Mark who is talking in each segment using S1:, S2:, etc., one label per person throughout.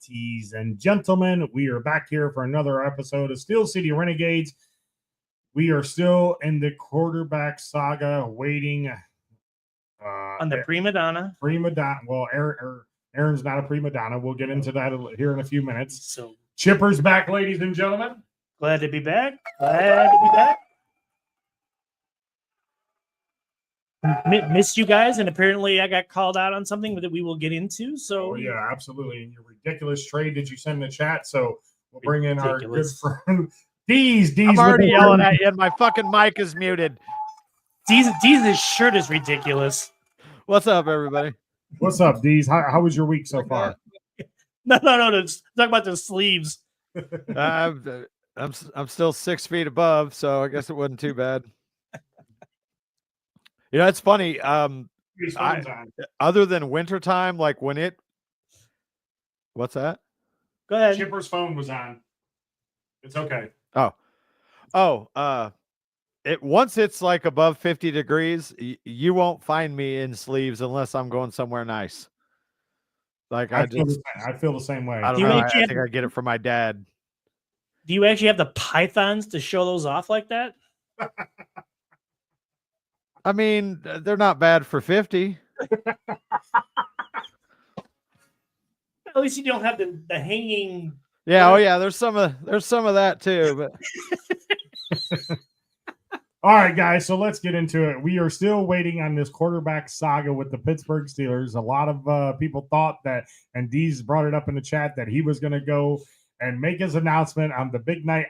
S1: ladies and gentlemen, we are back here for another episode of Steel City Renegades. We are still in the quarterback saga, waiting
S2: on the prima donna.
S1: Well, Aaron's not a prima donna. We'll get into that here in a few minutes.
S2: So
S1: Chipper's back, ladies and gentlemen.
S2: Glad to be back. Missed you guys, and apparently I got called out on something that we will get into. So
S1: yeah, absolutely. And your ridiculous trade that you sent in the chat. So we'll bring in our good friend D's.
S3: I'm already yelling at you, and my fucking mic is muted.
S2: D's shirt is ridiculous.
S3: What's up, everybody?
S1: What's up, D's? How was your week so far?
S2: No. Talk about the sleeves.
S3: I'm still 6 feet above, so I guess it wasn't too bad. You know, it's funny. Other than wintertime, like when it. What's that?
S2: Go ahead.
S1: Chipper's phone was on. It's okay.
S3: Once it's like above 50 degrees, you won't find me in sleeves unless I'm going somewhere nice. Like I
S1: feel the same way.
S3: I don't know. I think I get it from my dad.
S2: Do you actually have the pythons to show those off like that?
S3: I mean, they're not bad for 50.
S2: At least you don't have the hanging.
S3: Yeah. Oh yeah. There's some of that too. But
S1: all right, guys. So let's get into it. We are still waiting on this quarterback saga with the Pittsburgh Steelers. A lot of people thought that, and Dee's brought it up in the chat, that he was going to go and make his announcement on the big night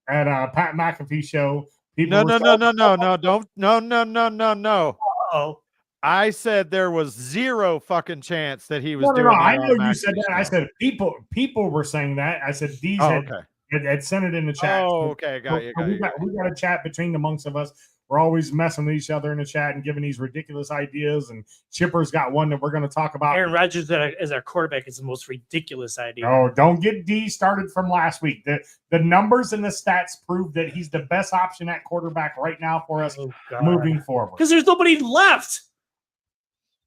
S1: at Pat McAfee show.
S3: No.
S2: Oh,
S3: I said there was zero fucking chance that he was doing.
S1: No. I know you said that. Show. I said people were saying that. I said these had sent it in the chat.
S3: Oh, okay, got you.
S1: We got a chat between the amongst of us. We're always messing with each other in the chat and giving these ridiculous ideas. And Chipper's got one that we're going to talk about.
S2: Aaron Rodgers as our quarterback is the most ridiculous idea.
S1: Oh, don't get D started from last week. The numbers and the stats prove that he's the best option at quarterback right now for us moving forward.
S2: Because there's nobody left.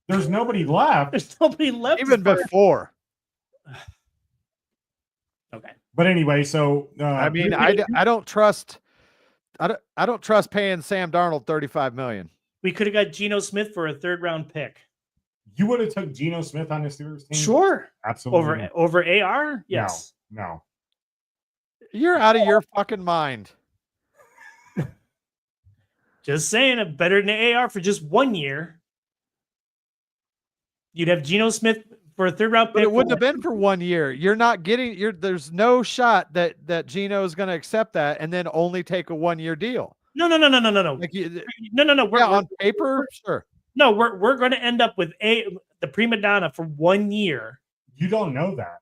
S1: There's nobody left.
S2: There's nobody left.
S3: Even before.
S2: Okay.
S1: But anyway, so
S3: I mean, I don't trust. I don't trust paying Sam Darnold $35 million.
S2: We could have got Geno Smith for a 3rd-round pick.
S1: You would have took Geno Smith on the Steelers team?
S2: Sure.
S1: Absolutely.
S2: Over AR? Yes.
S1: No.
S3: You're out of your fucking mind.
S2: Just saying, better than AR for just 1 year. You'd have Geno Smith for a 3rd-round pick.
S3: But it wouldn't have been for 1 year. You're not getting. There's no shot that Geno is going to accept that and then only take a 1-year deal.
S2: No.
S3: Like
S2: No.
S3: We're on paper, sure.
S2: No, we're going to end up with the prima donna for 1 year.
S1: You don't know that.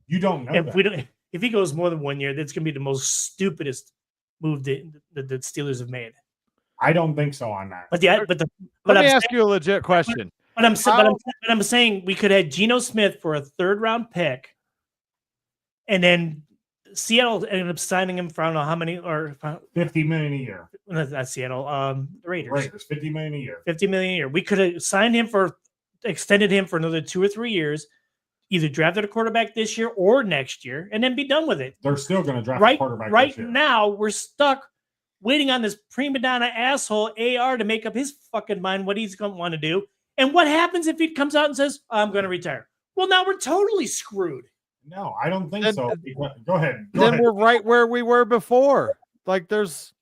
S1: You don't know that.
S2: If he goes more than 1 year, that's going to be the most stupidest move that the Steelers have made.
S1: I don't think so on that.
S3: Let me ask you a legit question.
S2: But I'm saying we could have Geno Smith for a 3rd-round pick, and then Seattle ended up signing him for I don't know how many or
S1: $50 million a year.
S2: Not Seattle, the Raiders.
S1: $50 million a year.
S2: $50 million a year. We could have signed him extended him for another 2 or 3 years, either drafted a quarterback this year or next year, and then be done with it.
S1: They're still going to draft a quarterback
S2: right
S1: this year.
S2: Now. We're stuck waiting on this prima donna asshole AR to make up his fucking mind what he's going to want to do. And what happens if he comes out and says, I'm going to retire? Well, now we're totally screwed.
S1: No, I don't think so. Go ahead.
S3: We're right where we were before. Like this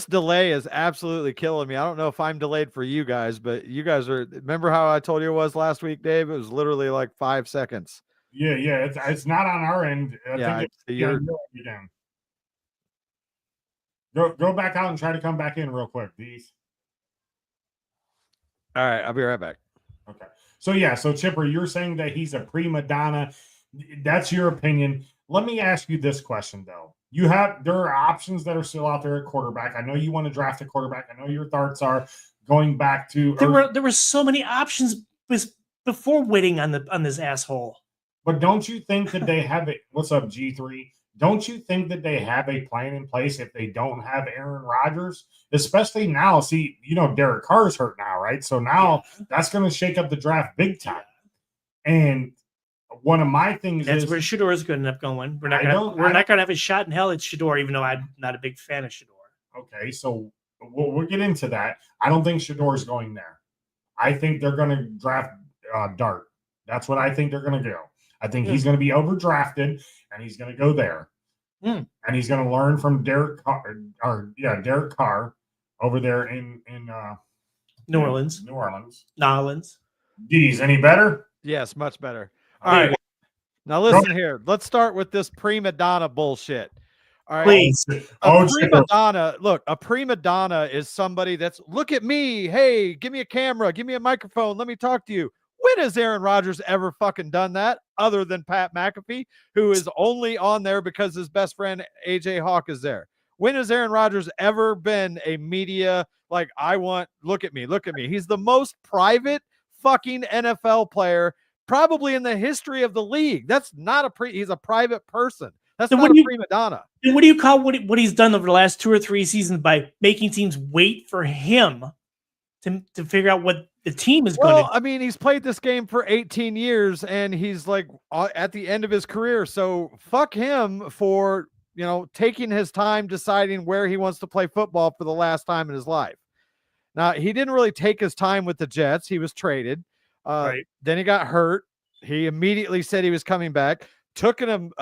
S3: delay is absolutely killing me. I don't know if I'm delayed for you guys, but you guys are. Remember how I told you it was last week, Dave? It was literally like 5 seconds.
S1: Yeah. It's not on our end. I think you're down. Go back out and try to come back in real quick, please.
S3: All right, I'll be right back.
S1: Okay. So Chipper, you're saying that he's a prima donna. That's your opinion. Let me ask you this question, though. There are options that are still out there at quarterback. I know you want to draft a quarterback. I know your thoughts are going back to
S2: there were so many options before waiting on this asshole.
S1: But don't you think that they have it? What's up, G3? Don't you think that they have a plan in place if they don't have Aaron Rodgers? Especially now, see, Derek Carr's hurt now, right? So now that's going to shake up the draft big time. And one of my things
S2: That's
S1: is
S2: where Shador is going to end up going. We're
S1: I
S2: not
S1: don't-
S2: going to have a shot in hell at Shador, even though I'm not a big fan of Shador.
S1: okay. So we'll get into that. I don't think Shador's going there. I think they're going to draft Dart. That's what I think they're going to do. I think he's going to be overdrafted, and he's going to go there, and he's going to learn from Derek Carr over there in
S2: New Orleans.
S1: New Orleans.
S2: Nolans.
S1: Geez, any better?
S3: Yes, much better. All right. Now listen here. Let's start with this prima donna bullshit. All right.
S2: Please.
S3: A prima donna, look, a prima donna is somebody that's, look at me. Hey, give me a camera. Give me a microphone. Let me talk to you. When has Aaron Rodgers ever fucking done that other than Pat McAfee, who is only on there because his best friend AJ Hawk is there? When has Aaron Rodgers ever been a media, like, look at me. He's the most private fucking NFL player probably in the history of the league. That's not he's a private person. That's not a prima donna.
S2: And what do you call what he's done over the last 2 or 3 seasons by making teams wait for him to figure out what the team is going to do?
S3: I mean, he's played this game for 18 years and he's like at the end of his career. So fuck him for, taking his time deciding where he wants to play football for the last time in his life. Now, he didn't really take his time with the Jets. He was traded. Then he got hurt. He immediately said he was coming back. Took an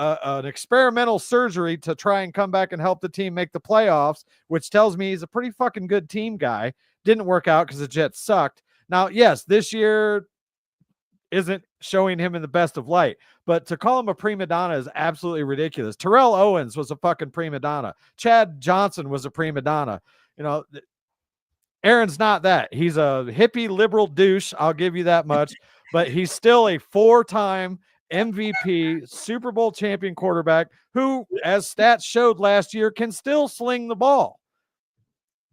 S3: experimental surgery to try and come back and help the team make the playoffs, which tells me he's a pretty fucking good team guy. Didn't work out because the Jets sucked. Now, yes, this year isn't showing him in the best of light, but to call him a prima donna is absolutely ridiculous. Terrell Owens was a fucking prima donna. Chad Johnson was a prima donna. Aaron's not that. He's a hippie liberal douche. I'll give you that much, but he's still a 4-time MVP, Super Bowl champion quarterback who, as stats showed last year, can still sling the ball.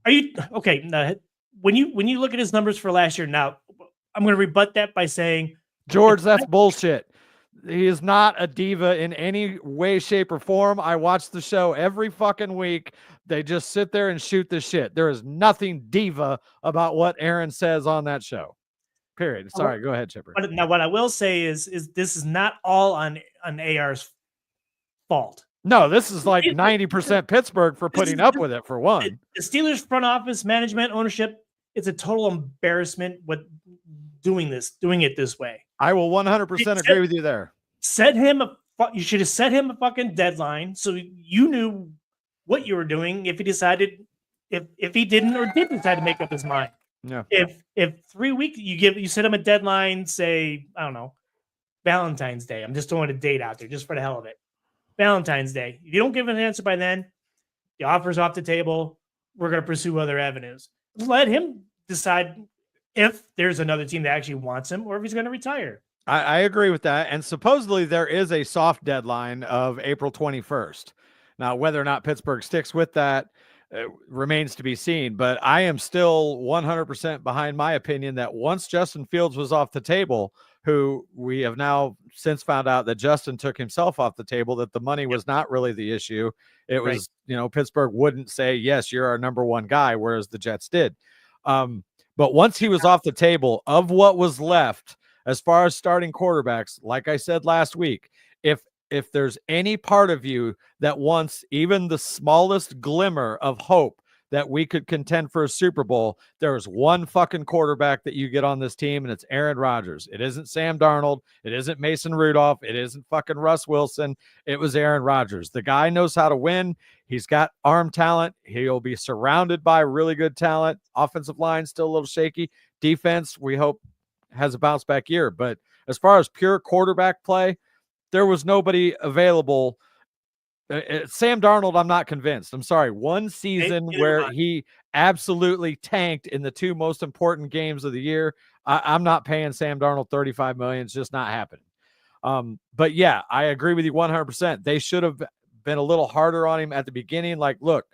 S2: Are you okay? Now, when you look at his numbers for last year, now I'm going to rebut that by saying,
S3: George, that's bullshit. He is not a diva in any way, shape, or form. I watch the show every fucking week. They just sit there and shoot the shit. There is nothing diva about what Aaron says on that show. Period. Sorry, go ahead, Chipper.
S2: Now, what I will say is this is not all on AR's fault.
S3: No, this is like 90% Pittsburgh for putting up with it, for one.
S2: The Steelers front office, management, ownership, it's a total embarrassment with doing it this way.
S3: I will 100% agree with you there.
S2: You should have set him a fucking deadline so you knew what you were doing if he didn't or did decide to make up his mind.
S3: Yeah.
S2: If 3 weeks you set him a deadline, say, I don't know, Valentine's Day. I'm just throwing a date out there just for the hell of it. Valentine's Day. If you don't give an answer by then, the offer's off the table. We're going to pursue other avenues. Let him decide if there's another team that actually wants him or if he's going to retire.
S3: I agree with that. And supposedly there is a soft deadline of April 21st. Now, whether or not Pittsburgh sticks with that remains to be seen. But I am still 100% behind my opinion that once Justin Fields was off the table, who we have now since found out that Justin took himself off the table, that the money was not really the issue. It was, Pittsburgh wouldn't say, yes, you're our number one guy, whereas the Jets did. But once he was off the table, of what was left as far as starting quarterbacks, like I said last week, if there's any part of you that wants even the smallest glimmer of hope that we could contend for a Super Bowl, there's one fucking quarterback that you get on this team, and it's Aaron Rodgers. It isn't Sam Darnold. It isn't Mason Rudolph. It isn't fucking Russ Wilson. It was Aaron Rodgers. The guy knows how to win. He's got arm talent. He'll be surrounded by really good talent. Offensive line still a little shaky. Defense, we hope, has a bounce back year. But as far as pure quarterback play, there was nobody available. Sam Darnold, I'm not convinced. I'm sorry. One season where he absolutely tanked in the 2 most important games of the year. I'm not paying Sam Darnold $35 million. It's just not happening. But yeah, I agree with you 100%. They should have been a little harder on him at the beginning. Like, look,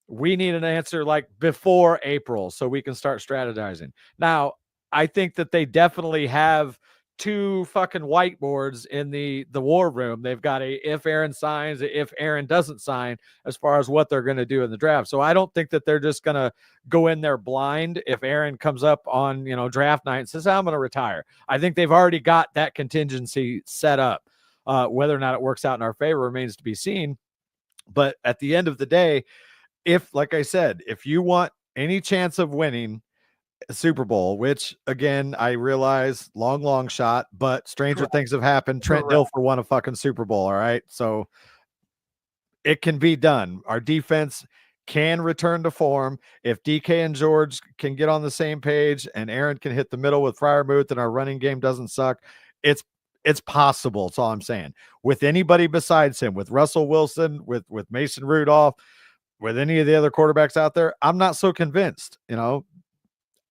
S3: we need an answer like before April so we can start strategizing. Now, I think that they definitely have two fucking whiteboards in the war room. They've got a if Aaron signs, if Aaron doesn't sign, as far as what they're going to do in the draft. So I don't think that they're just going to go in there blind if Aaron comes up on, draft night and says, I'm going to retire. I think they've already got that contingency set up. Whether or not it works out in our favor remains to be seen. But at the end of the day, like I said, if you want any chance of winning a Super Bowl, which again, I realize long shot, but stranger things have happened. Trent Dilfer won a fucking Super Bowl. All right. So it can be done. Our defense can return to form. If DK and George can get on the same page and Aaron can hit the middle with Freiermuth and our running game doesn't suck, it's possible. That's all I'm saying. With anybody besides him, with Russell Wilson, with Mason Rudolph, with any of the other quarterbacks out there, I'm not so convinced.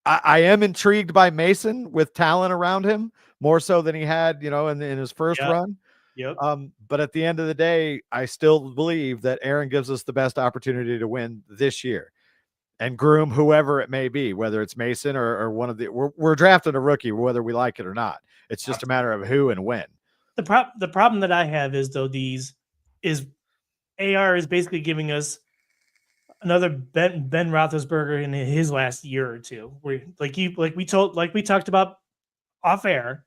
S3: I am intrigued by Mason with talent around him more so than he had, in his first run.
S2: Yep.
S3: But at the end of the day, I still believe that Aaron gives us the best opportunity to win this year and groom whoever it may be, whether it's Mason or one of the, we're drafting a rookie, whether we like it or not. It's just a matter of who and when.
S2: The problem that I have is AR is basically giving us another Ben Roethlisberger in his last year or two, where like we talked about off air,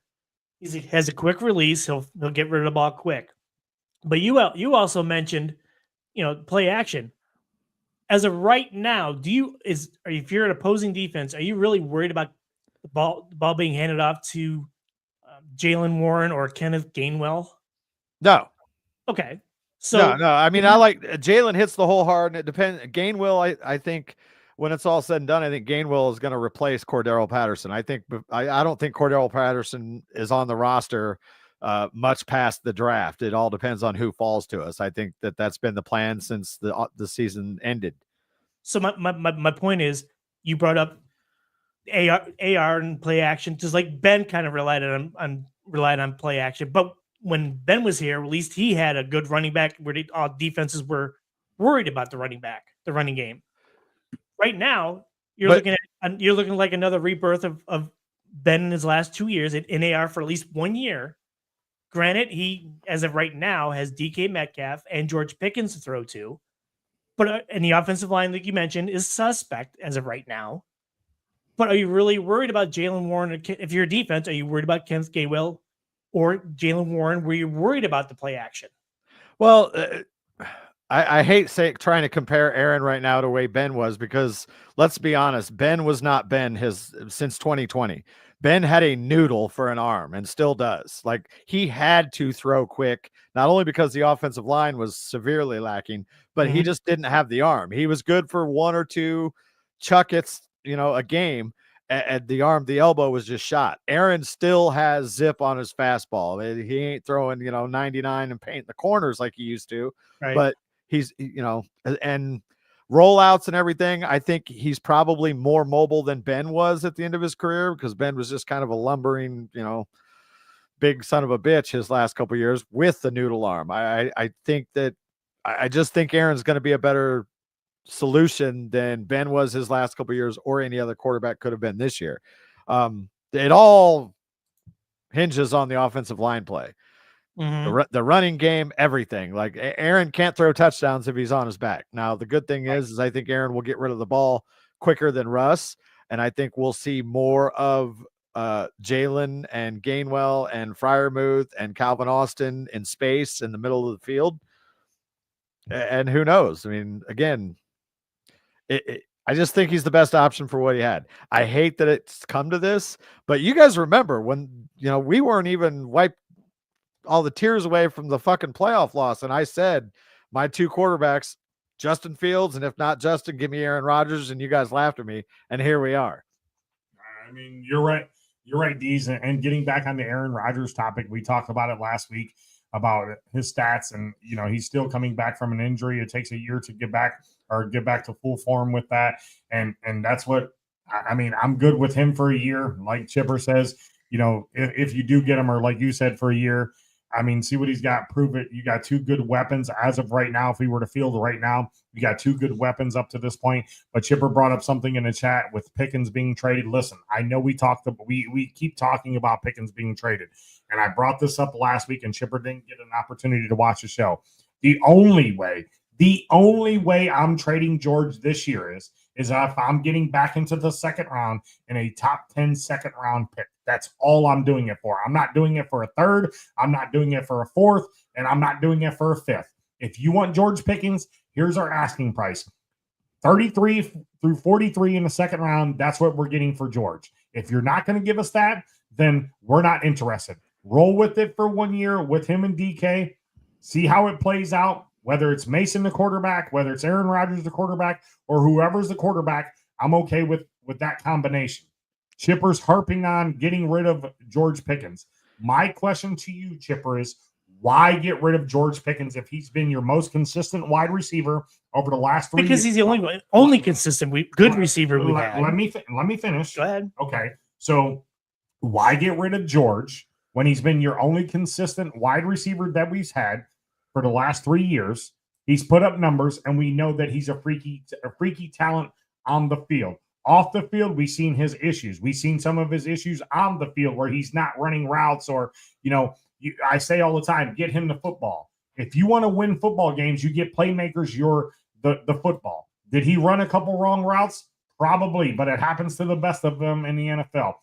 S2: he has a quick release. He'll get rid of the ball quick. But you also mentioned, play action. As of right now, if you're an opposing defense, are you really worried about the ball being handed off to Jalen Warren or Kenneth Gainwell?
S3: No.
S2: Okay. So
S3: no. I mean, I like Jalen hits the hole hard, and it depends. Gainwell, I think when it's all said and done, I think Gainwell is going to replace Cordero Patterson. I don't think Cordero Patterson is on the roster much past the draft. It all depends on who falls to us. I think that's been the plan since the season ended.
S2: So my point is, you brought up AR and play action, just like Ben kind of relied on play action, but when Ben was here, at least he had a good running back where all defenses were worried about the running game. Right now, you're looking like another rebirth of Ben in his last 2 years in AR for at least 1 year. Granted, he, as of right now, has DK Metcalf and George Pickens to throw to, but and the offensive line, like you mentioned, is suspect as of right now. But are you really worried about Jalen Warren? If you're a defense, are you worried about Kenneth Gainwell or Jalen Warren? Were you worried about the play action?
S3: Well, I hate trying to compare Aaron right now to the way Ben was, because let's be honest, Ben was not Ben since 2020. Ben had a noodle for an arm and still does. Like, he had to throw quick, not only because the offensive line was severely lacking, but he just didn't have the arm. He was good for one or two chuckets, a game. And the elbow was just shot. Aaron still has zip on his fastball. He ain't throwing, 99 and painting the corners like he used to,
S2: right.
S3: But he's, and rollouts and everything. I think he's probably more mobile than Ben was at the end of his career, because Ben was just kind of a lumbering, big son of a bitch his last couple of years with the noodle arm. I think that I just think Aaron's going to be a better solution than Ben was his last couple of years, or any other quarterback could have been this year. It all hinges on the offensive line play, the running game, everything. Like, Aaron can't throw touchdowns if he's on his back. Now, the good thing is I think Aaron will get rid of the ball quicker than Russ, and I think we'll see more of Jalen and Gainwell and Freiermuth and Calvin Austin in space in the middle of the field. And who knows? I mean, again, I just think he's the best option for what he had. I hate that it's come to this, but you guys remember when, we weren't even wiped all the tears away from the fucking playoff loss. And I said, my two quarterbacks, Justin Fields, and if not Justin, give me Aaron Rodgers. And you guys laughed at me. And here we are.
S1: I mean, you're right. You're right, Deez. And getting back on the Aaron Rodgers topic, we talked about it last week about his stats, and he's still coming back from an injury. It takes a year to get back to full form with that, and that's what I mean. I'm good with him for a year, like Chipper says. If you do get him, or like you said, for a year, I mean, see what he's got. Prove it. You got two good weapons as of right now. If we were to field right now, you got two good weapons up to this point. But Chipper brought up something in the chat with Pickens being traded. Listen, I know we keep talking about Pickens being traded, and I brought this up last week, and Chipper didn't get an opportunity to watch the show. The only way I'm trading George this year is if I'm getting back into the second round in a top 10 second round pick. That's all I'm doing it for. I'm not doing it for a third. I'm not doing it for a fourth, and I'm not doing it for a fifth. If you want George Pickens, here's our asking price. 33 through 43 in the second round, that's what we're getting for George. If you're not going to give us that, then we're not interested. Roll with it for 1 year with him and DK. See how it plays out, whether it's Mason the quarterback, whether it's Aaron Rodgers the quarterback, or whoever's the quarterback. I'm okay with that combination. Chipper's harping on getting rid of George Pickens. My question to you, Chipper, is why get rid of George Pickens if he's been your most consistent wide receiver over the last 3 years?
S2: Because he's the only consistent good receiver we've had.
S1: Let me finish.
S2: Go ahead.
S1: Okay, so why get rid of George when he's been your only consistent wide receiver that we've had for the last 3 years? He's put up numbers, and we know that he's a freaky talent on the field. Off the field, we've seen his issues. We've seen some of his issues on the field where he's not running routes, or, I say all the time, get him the football. If you want to win football games, you get playmakers, the football. Did he run a couple wrong routes? Probably, but it happens to the best of them in the NFL.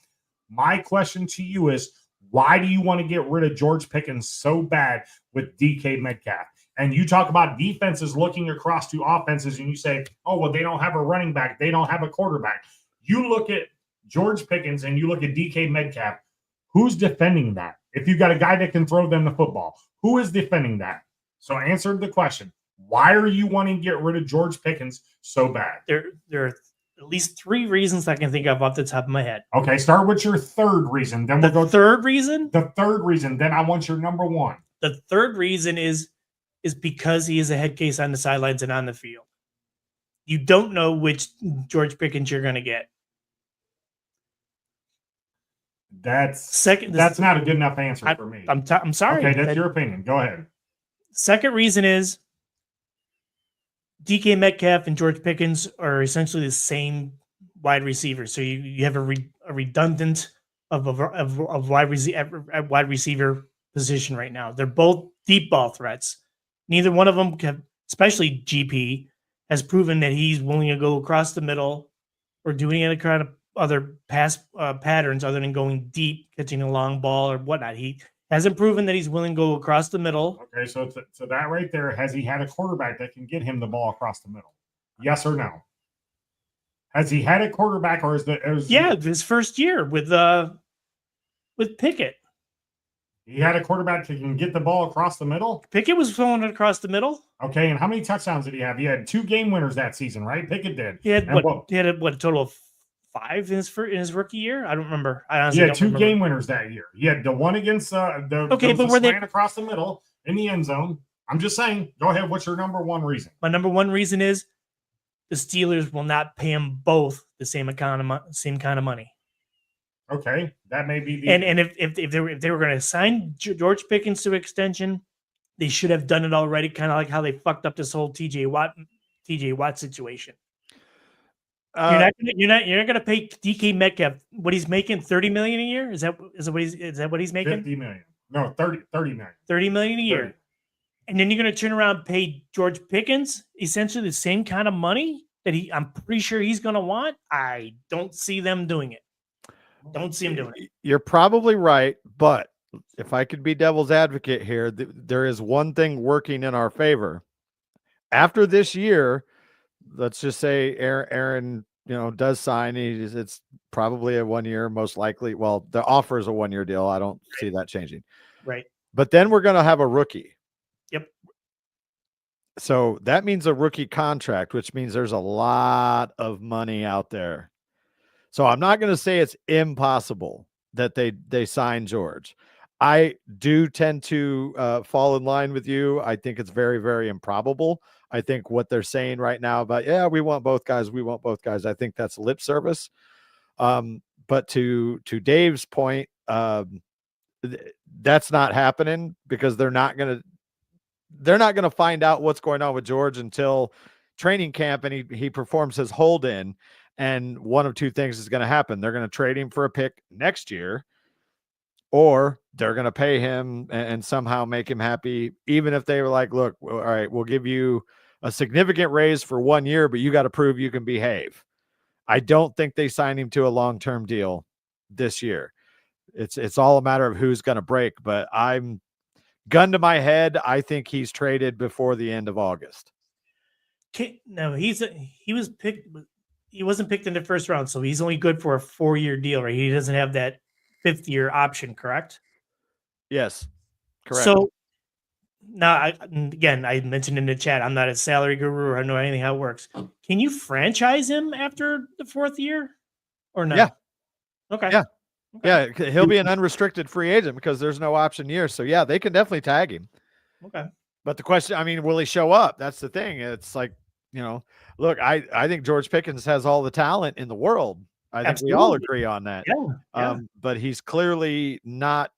S1: My question to you is, why do you want to get rid of George Pickens so bad with DK Metcalf? And you talk about defenses looking across to offenses, and you say, oh, well, they don't have a running back. They don't have a quarterback. You look at George Pickens and you look at DK Metcalf. Who's defending that? If you've got a guy that can throw them the football, who is defending that? So answer the question. Why are you wanting to get rid of George Pickens so bad?
S2: There are at least 3 reasons I can think of off the top of my head.
S1: Okay, start with your third reason. Then we'll go
S2: third reason?
S1: The third reason. Then I want your number one.
S2: The third reason is because he is a head case on the sidelines and on the field. You don't know which George Pickens you're going to get.
S1: That's not a good enough answer for me.
S2: I'm sorry.
S1: Okay, that's your opinion. Go ahead.
S2: Second reason is DK Metcalf and George Pickens are essentially the same wide receiver. So you have a redundant of wide receiver position right now. They're both deep ball threats. Neither one of them, especially GP, has proven that he's willing to go across the middle or doing any kind of other pass patterns other than going deep, catching a long ball or whatnot. He hasn't proven that he's willing to go across the middle.
S1: Okay, so that right there, has he had a quarterback that can get him the ball across the middle? Yes or no? Has he had a quarterback, or
S2: his first year with Pickett?
S1: He had a quarterback that can get the ball across the middle?
S2: Pickett was throwing it across the middle.
S1: Okay, and how many touchdowns did he have? He had 2 game winners that season, right? Pickett did.
S2: He had a total of 5 in his rookie year? I don't remember. I honestly
S1: he had 2 game winners that year. He had the one against across the middle in the end zone. I'm just saying. Go ahead. What's your number one reason?
S2: My number one reason is the Steelers will not pay him both the same kind of money.
S1: Okay, that may be
S2: and if they were going to sign George Pickens to extension, they should have done it already. Kind of like how they fucked up this whole TJ Watt situation. You're not going to pay DK Metcalf what he's making, $30 million a year. Is that what he's making?
S1: 50 million. No, 30 million.
S2: 30 million a year. 30. And then you're going to turn around and pay George Pickens essentially the same kind of money that I'm pretty sure he's going to want. I don't see them doing it. Don't see him doing it.
S3: You're probably right, but if I could be devil's advocate here, there is one thing working in our favor. After this year, let's just say Aaron, does sign. It's probably a 1 year, most likely. Well, the offer is a 1 year deal. I don't see that changing.
S2: Right.
S3: But then we're going to have a rookie.
S2: Yep.
S3: So that means a rookie contract, which means there's a lot of money out there. So I'm not going to say it's impossible that they sign George. I do tend to fall in line with you. I think it's very, very improbable. I think what they're saying right now about, we want both guys. I think that's lip service. But to Dave's point, That's not happening because they're not going to find out what's going on with George until training camp and he performs his hold in. And one of two things is going to happen. They're going to trade him for a pick next year, or they're going to pay him and somehow make him happy. Even if they were like, look, all right, we'll give you a significant raise for 1 year, but you got to prove you can behave. I don't think they signed him to a long-term deal this year. It's all a matter of who's going to break, but I'm gun to my head. I think he's traded before the end of August.
S2: No, he was picked. He wasn't picked in the first round, so he's only good for a 4-year deal, right? He doesn't have that 5th-year option, correct?
S3: Yes, correct.
S2: So now, I mentioned in the chat, I'm not a salary guru or I know anything how it works. Can you franchise him after the 4th year or no?
S3: Yeah.
S2: Okay.
S3: Yeah.
S2: Okay.
S3: Yeah, he'll be an unrestricted free agent because there's no option year. So yeah, they can definitely tag him.
S2: Okay.
S3: But the question, I mean, will he show up? That's the thing. It's like, look, I think George Pickens has all the talent in the world. I think we all agree on that.
S2: Yeah.
S3: But he's clearly not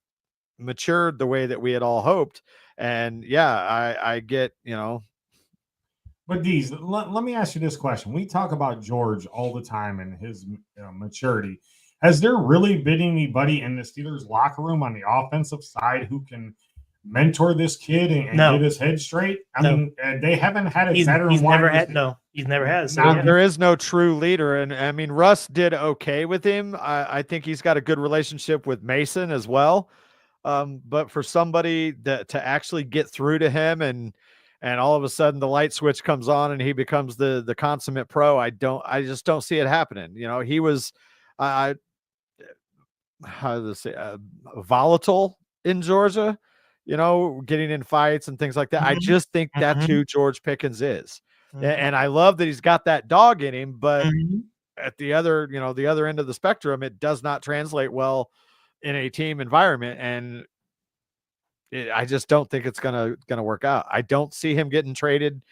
S3: matured the way that we had all hoped. And yeah, I get,
S1: But Deez, let me ask you this question. We talk about George all the time and his maturity. Has there really been anybody in the Steelers locker room on the offensive side who can mentor this kid and get his head straight? I mean, they haven't had a veteran.
S2: He's never has. So
S3: there is no true leader. And I mean, Russ did okay with him. I think he's got a good relationship with Mason as well. But for somebody to actually get through to him and all of a sudden the light switch comes on and he becomes the consummate pro, I just don't see it happening. He was, volatile in Georgia, getting in fights and things like that. I just think that's who George Pickens is. And I love that he's got that dog in him, but at the other end of the spectrum, it does not translate well in a team environment. And I just don't think it's gonna work out. I don't see him getting traded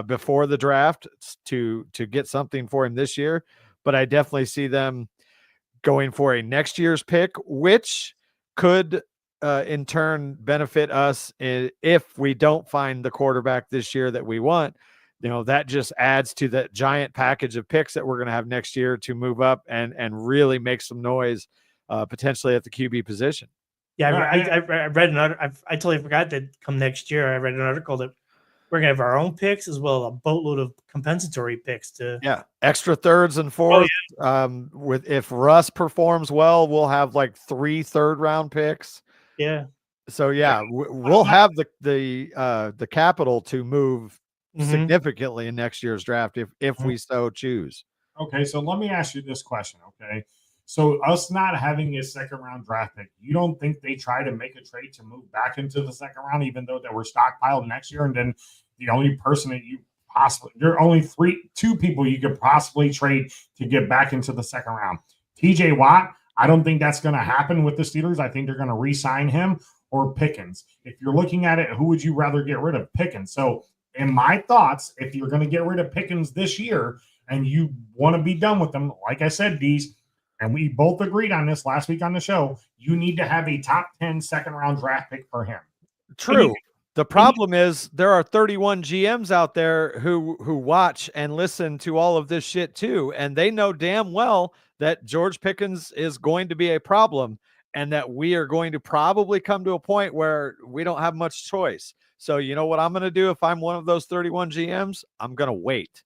S3: before the draft to get something for him this year, but I definitely see them going for a next year's pick, which could in turn benefit us if we don't find the quarterback this year that we want. That just adds to that giant package of picks that we're going to have next year to move up and really make some noise potentially at the QB position.
S2: Yeah, I read another. I totally forgot that come next year. I read an article that we're gonna have our own picks as well as a boatload of compensatory picks to
S3: extra thirds and fourths. If Russ performs well, we'll have like 3 third-round picks.
S2: Yeah.
S3: So we'll have the capital to move significantly in next year's draft if we so choose.
S1: Okay, so let me ask you this question. Okay, so us not having a second-round draft pick, you don't think they try to make a trade to move back into the second round, even though they were stockpiled next year, and then the only person that there are only 2 people you could possibly trade to get back into the second round. TJ Watt, I don't think that's going to happen with the Steelers. I think they're going to re-sign him, or Pickens. If you're looking at it, who would you rather get rid of? Pickens. So in my thoughts, if you're going to get rid of Pickens this year and you want to be done with them, like I said, Deez, and we both agreed on this last week on the show, you need to have a top 10 second-round draft pick for him.
S3: True. The problem is there are 31 GMs out there who watch and listen to all of this shit too, and they know damn well that George Pickens is going to be a problem and that we are going to probably come to a point where we don't have much choice. So you know what I'm going to do if I'm one of those 31 GMs? I'm going to wait.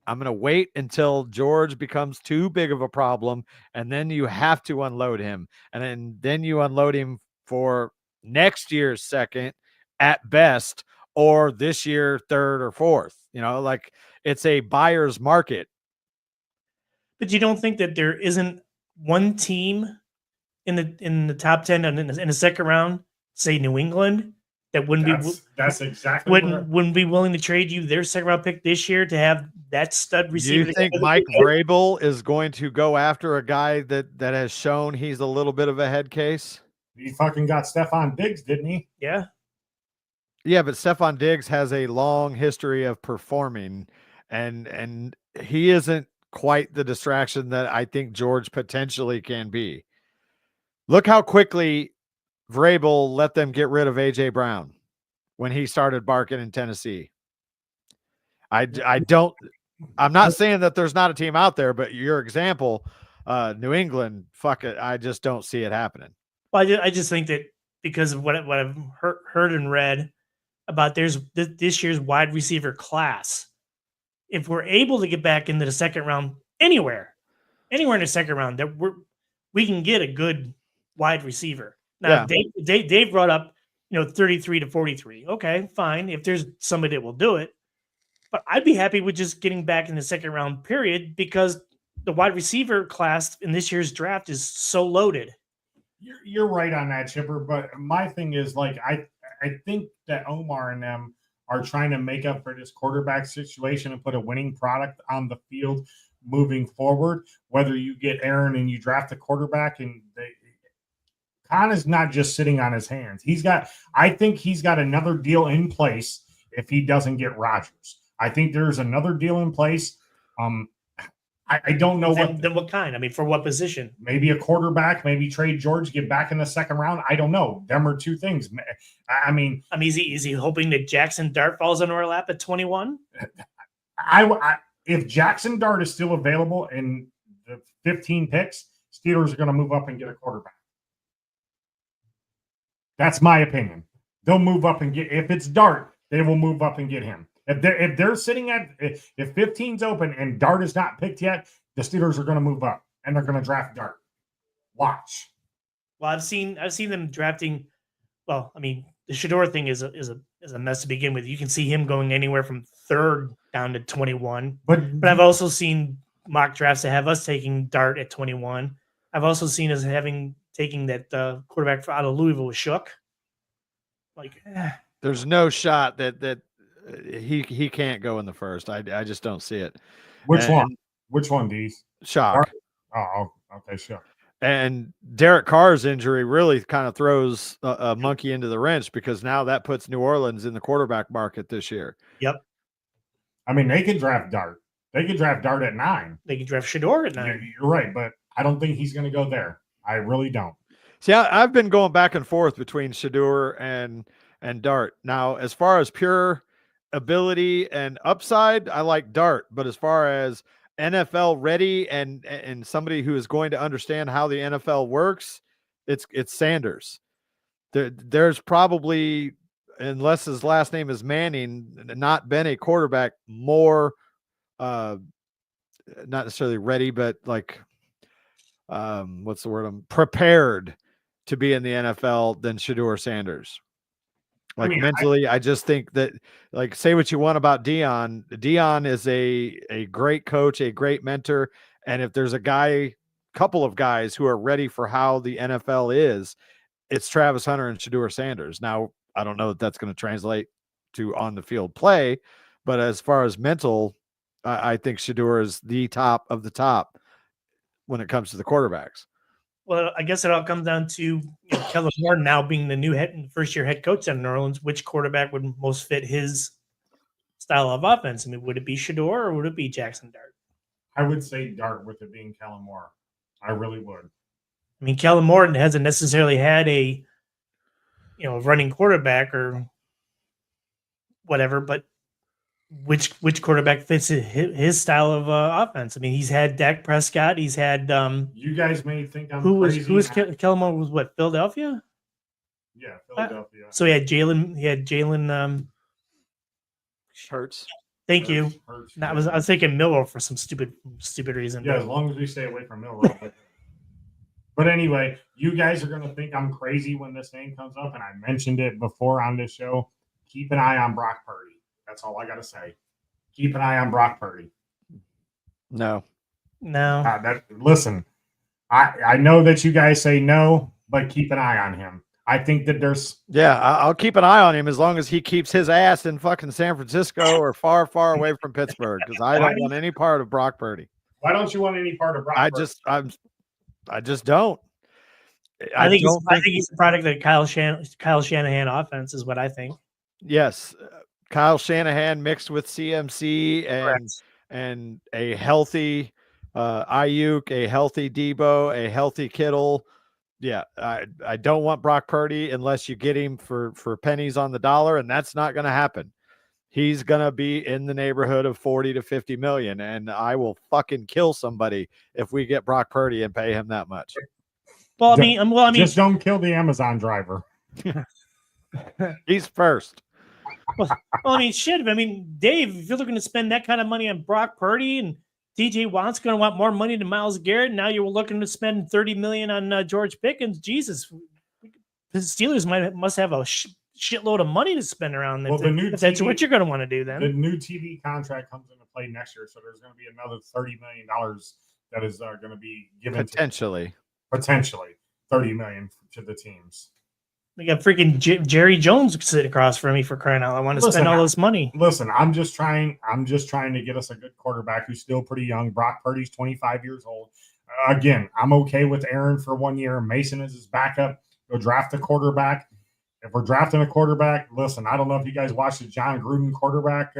S3: I'm going to wait until George becomes too big of a problem, and then you have to unload him. And then you unload him for next year's second at best, or this year third or fourth. Like it's a buyer's market.
S2: But you don't think that there isn't one team in the top 10 and in the second round, say New England, that wouldn't be willing to trade you their second round pick this year to have that stud receiver?
S3: Do you think Mike Vrabel is going to go after a guy that has shown he's a little bit of a head case?
S1: He fucking got Stephon Diggs, didn't he?
S2: Yeah.
S3: Yeah, but Stephon Diggs has a long history of performing, and he isn't quite the distraction that I think George potentially can be. Look how quickly Vrabel let them get rid of A.J. Brown when he started barking in Tennessee. I'm not saying that there's not a team out there, but your example, New England, fuck it. I just don't see it happening.
S2: Well, I just think that because of what I've heard and read about this year's wide receiver class, if we're able to get back into the second round anywhere in the second round, that we can get a good wide receiver. Now,
S3: Yeah.
S2: Dave brought up 33 to 43. Okay, fine. If there's somebody that will do it, but I'd be happy with just getting back in the second round period because the wide receiver class in this year's draft is so loaded.
S1: You're right on that, Chipper. But my thing is, like, I think that Omar and them are trying to make up for this quarterback situation and put a winning product on the field moving forward. Whether you get Aaron and you draft a quarterback, and Khan is not just sitting on his hands. I think he's got another deal in place if he doesn't get Rodgers. I think there's another deal in place. I don't know
S2: then what kind. I mean, for what position?
S1: Maybe a quarterback. Maybe trade George, get back in the second round. I don't know. Them are two things. I mean,
S2: is he hoping that Jackson Dart falls in our lap at 21?
S1: If Jackson Dart is still available in the 15 picks, Steelers are going to move up and get a quarterback. That's my opinion. They'll move up and get. If it's Dart, they will move up and get him. If they're sitting at if 15's open and Dart is not picked yet, the Steelers are going to move up and they're going to draft Dart. Watch.
S2: Well, I've seen them drafting. Well, I mean, the Shedeur thing is a mess to begin with. You can see him going anywhere from 3rd down to 21. But I've also seen mock drafts that have us taking Dart at 21. I've also seen us taking that quarterback out of Louisville with Shook.
S3: There's no shot that he can't go in the first. I just don't see it.
S1: Which one, Dees?
S3: Shock.
S1: Oh, okay, Shock.
S3: And Derek Carr's injury really kind of throws a monkey into the wrench because now that puts New Orleans in the quarterback market this year.
S2: Yep.
S1: I mean, they could draft Dart. They could draft Dart at 9.
S2: They could draft Shedeur at 9.
S1: You're right, but I don't think he's going to go there. I really don't.
S3: See, I've been going back and forth between Shedeur and Dart. Now, as far as pure ability and upside, I like Dart, but as far as NFL ready and somebody who is going to understand how the NFL works, it's Sanders. There's probably, unless his last name is Manning, not been a quarterback more not necessarily ready, but like what's the word? I'm prepared to be in the NFL than Shedeur Sanders. Like, I mean, mentally, I just think that, like, say what you want about Dion. Dion is a great coach, a great mentor. And if there's couple of guys who are ready for how the NFL is, it's Travis Hunter and Shedeur Sanders. Now, I don't know if that's going to translate to on the field play, but as far as mental, I think Shedeur is the top of the top when it comes to the quarterbacks.
S2: Well, I guess it all comes down to Kellen Moore now being the new first-year head coach in New Orleans. Which quarterback would most fit his style of offense? I mean, would it be Shedeur or would it be Jackson Dart?
S1: I would say Dart with it being Kellen Moore. I really would.
S2: I mean, Kellen Moore hasn't necessarily had a running quarterback or whatever, but which quarterback fits his style of offense? I mean, he's had Dak Prescott. He's had
S1: you guys may think I'm
S2: crazy. Who was Kellen Moore? Was what, Philadelphia?
S1: Yeah, Philadelphia.
S2: So he had Jalen
S3: Hurts.
S2: Thank you.
S1: Hurts,
S2: I was thinking Millwall for some stupid reason.
S1: Yeah, as long as we stay away from Millwall. But anyway, you guys are going to think I'm crazy when this name comes up, and I mentioned it before on this show. Keep an eye on Brock Purdy. That's all I got to say. Keep an eye on Brock Purdy.
S3: No.
S1: Listen, I know that you guys say no, but keep an eye on him. I think that there's...
S3: Yeah, I'll keep an eye on him as long as he keeps his ass in fucking San Francisco or far, far away from Pittsburgh, because I don't want any part of Brock Purdy.
S1: Why don't you want any part of Brock Purdy?
S3: I just don't.
S2: I think he's a product of Kyle Shanahan offense is what I think.
S3: Yes. Kyle Shanahan mixed with CMC and a healthy Ayuk, a healthy Debo, a healthy Kittle. Yeah, I don't want Brock Purdy unless you get him for pennies on the dollar, and that's not going to happen. He's going to be in the neighborhood of 40 to 50 million, and I will fucking kill somebody if we get Brock Purdy and pay him that much.
S2: Well, I mean,
S1: just don't kill the Amazon driver.
S3: He's first.
S2: well, I mean, shit. I mean, Dave, if you're looking to spend that kind of money on Brock Purdy and TJ Watt's going to want more money than Myles Garrett, now you're looking to spend $30 million on George Pickens. Jesus, the Steelers must have a shitload of money to spend around.
S1: Well,
S2: if that's what you're going to want to do, then
S1: the new TV contract comes into play next year, so there's going to be another $30 million that is going to be given
S3: potentially
S1: $30 million to the teams.
S2: We got freaking Jerry Jones sitting across from me for crying out. I want to spend all this money.
S1: Listen, I'm just trying to get us a good quarterback who's still pretty young. Brock Purdy's 25 years old. Again, I'm okay with Aaron for 1 year. Mason is his backup. Go draft a quarterback. If we're drafting a quarterback, listen, I don't know if you guys watched the John Gruden quarterback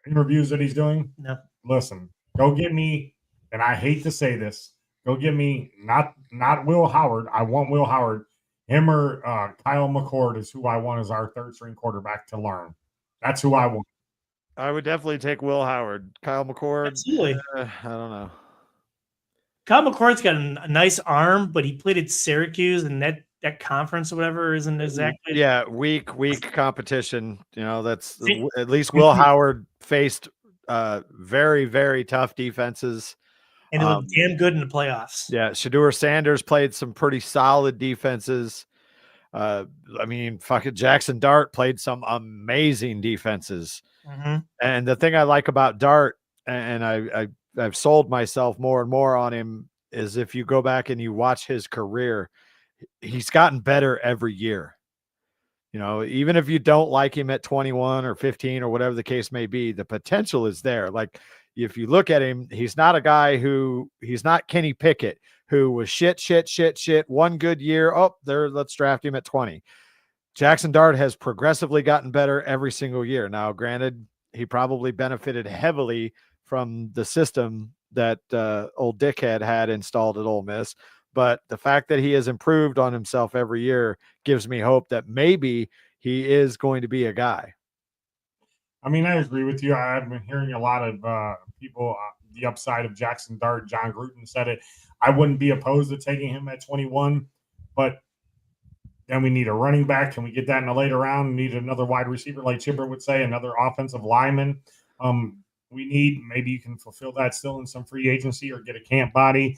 S1: interviews that he's doing.
S2: No.
S1: Listen, go get me, and I hate to say this, go get me not Will Howard. I want Will Howard. Him or Kyle McCord is who I want as our third string quarterback to learn. That's who I want.
S3: I would definitely take Will Howard. Kyle McCord.
S2: Absolutely.
S3: I don't know.
S2: Kyle McCord's got a nice arm, but he played at Syracuse, and that conference or whatever isn't exactly.
S3: Yeah, weak competition. That's at least Will Howard faced very, very tough defenses.
S2: And it looked damn good in the playoffs.
S3: Yeah, Shedeur Sanders played some pretty solid defenses. I mean, fucking Jackson Dart played some amazing defenses.
S2: Mm-hmm.
S3: And the thing I like about Dart, and I've sold myself more and more on him, is if you go back and you watch his career, he's gotten better every year. Even if you don't like him at 21 or 15 or whatever the case may be, the potential is there. Like, if you look at him, he's not a guy he's not Kenny Pickett, who was shit, one good year. Oh, let's draft him at 20. Jackson Dart has progressively gotten better every single year. Now, granted, he probably benefited heavily from the system that old Dickhead had installed at Ole Miss. But the fact that he has improved on himself every year gives me hope that maybe he is going to be a guy.
S1: I mean, I agree with you. I've been hearing a lot of people, the upside of Jackson Dart. John Gruden said it. I wouldn't be opposed to taking him at 21, but then we need a running back. Can we get that in a later round? We need another wide receiver, like Chipper would say, another offensive lineman. Maybe you can fulfill that still in some free agency or get a camp body.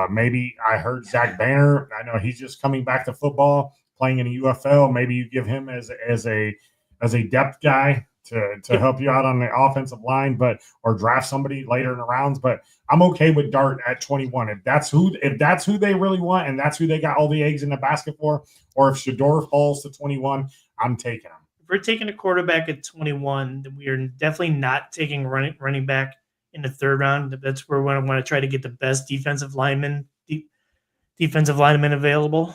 S1: Maybe I heard Zach Banner. I know he's just coming back to football, playing in a UFL. Maybe you give him as a depth guy to help you out on the offensive line, or draft somebody later in the rounds. But I'm okay with Dart at 21. If that's who they really want, and that's who they got all the eggs in the basket for, or if Shedeur falls to 21, I'm taking him.
S2: If we're taking a quarterback at 21, then we are definitely not taking running back in the third round. That's where we want to try to get the best defensive lineman available,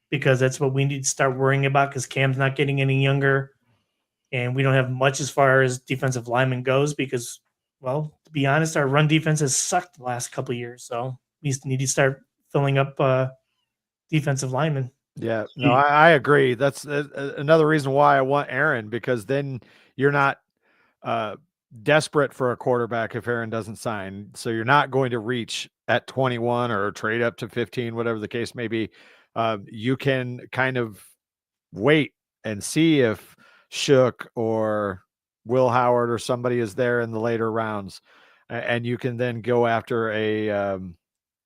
S2: because that's what we need to start worrying about, because Cam's not getting any younger. And we don't have much as far as defensive lineman goes because, well, to be honest, our run defense has sucked the last couple of years. So we need to start filling up defensive linemen.
S3: Yeah, no, I agree. That's another reason why I want Aaron, because then you're not desperate for a quarterback if Aaron doesn't sign. So you're not going to reach at 21 or trade up to 15, whatever the case may be. You can kind of wait and see if Shook or Will Howard or somebody is there in the later rounds, and you can then go after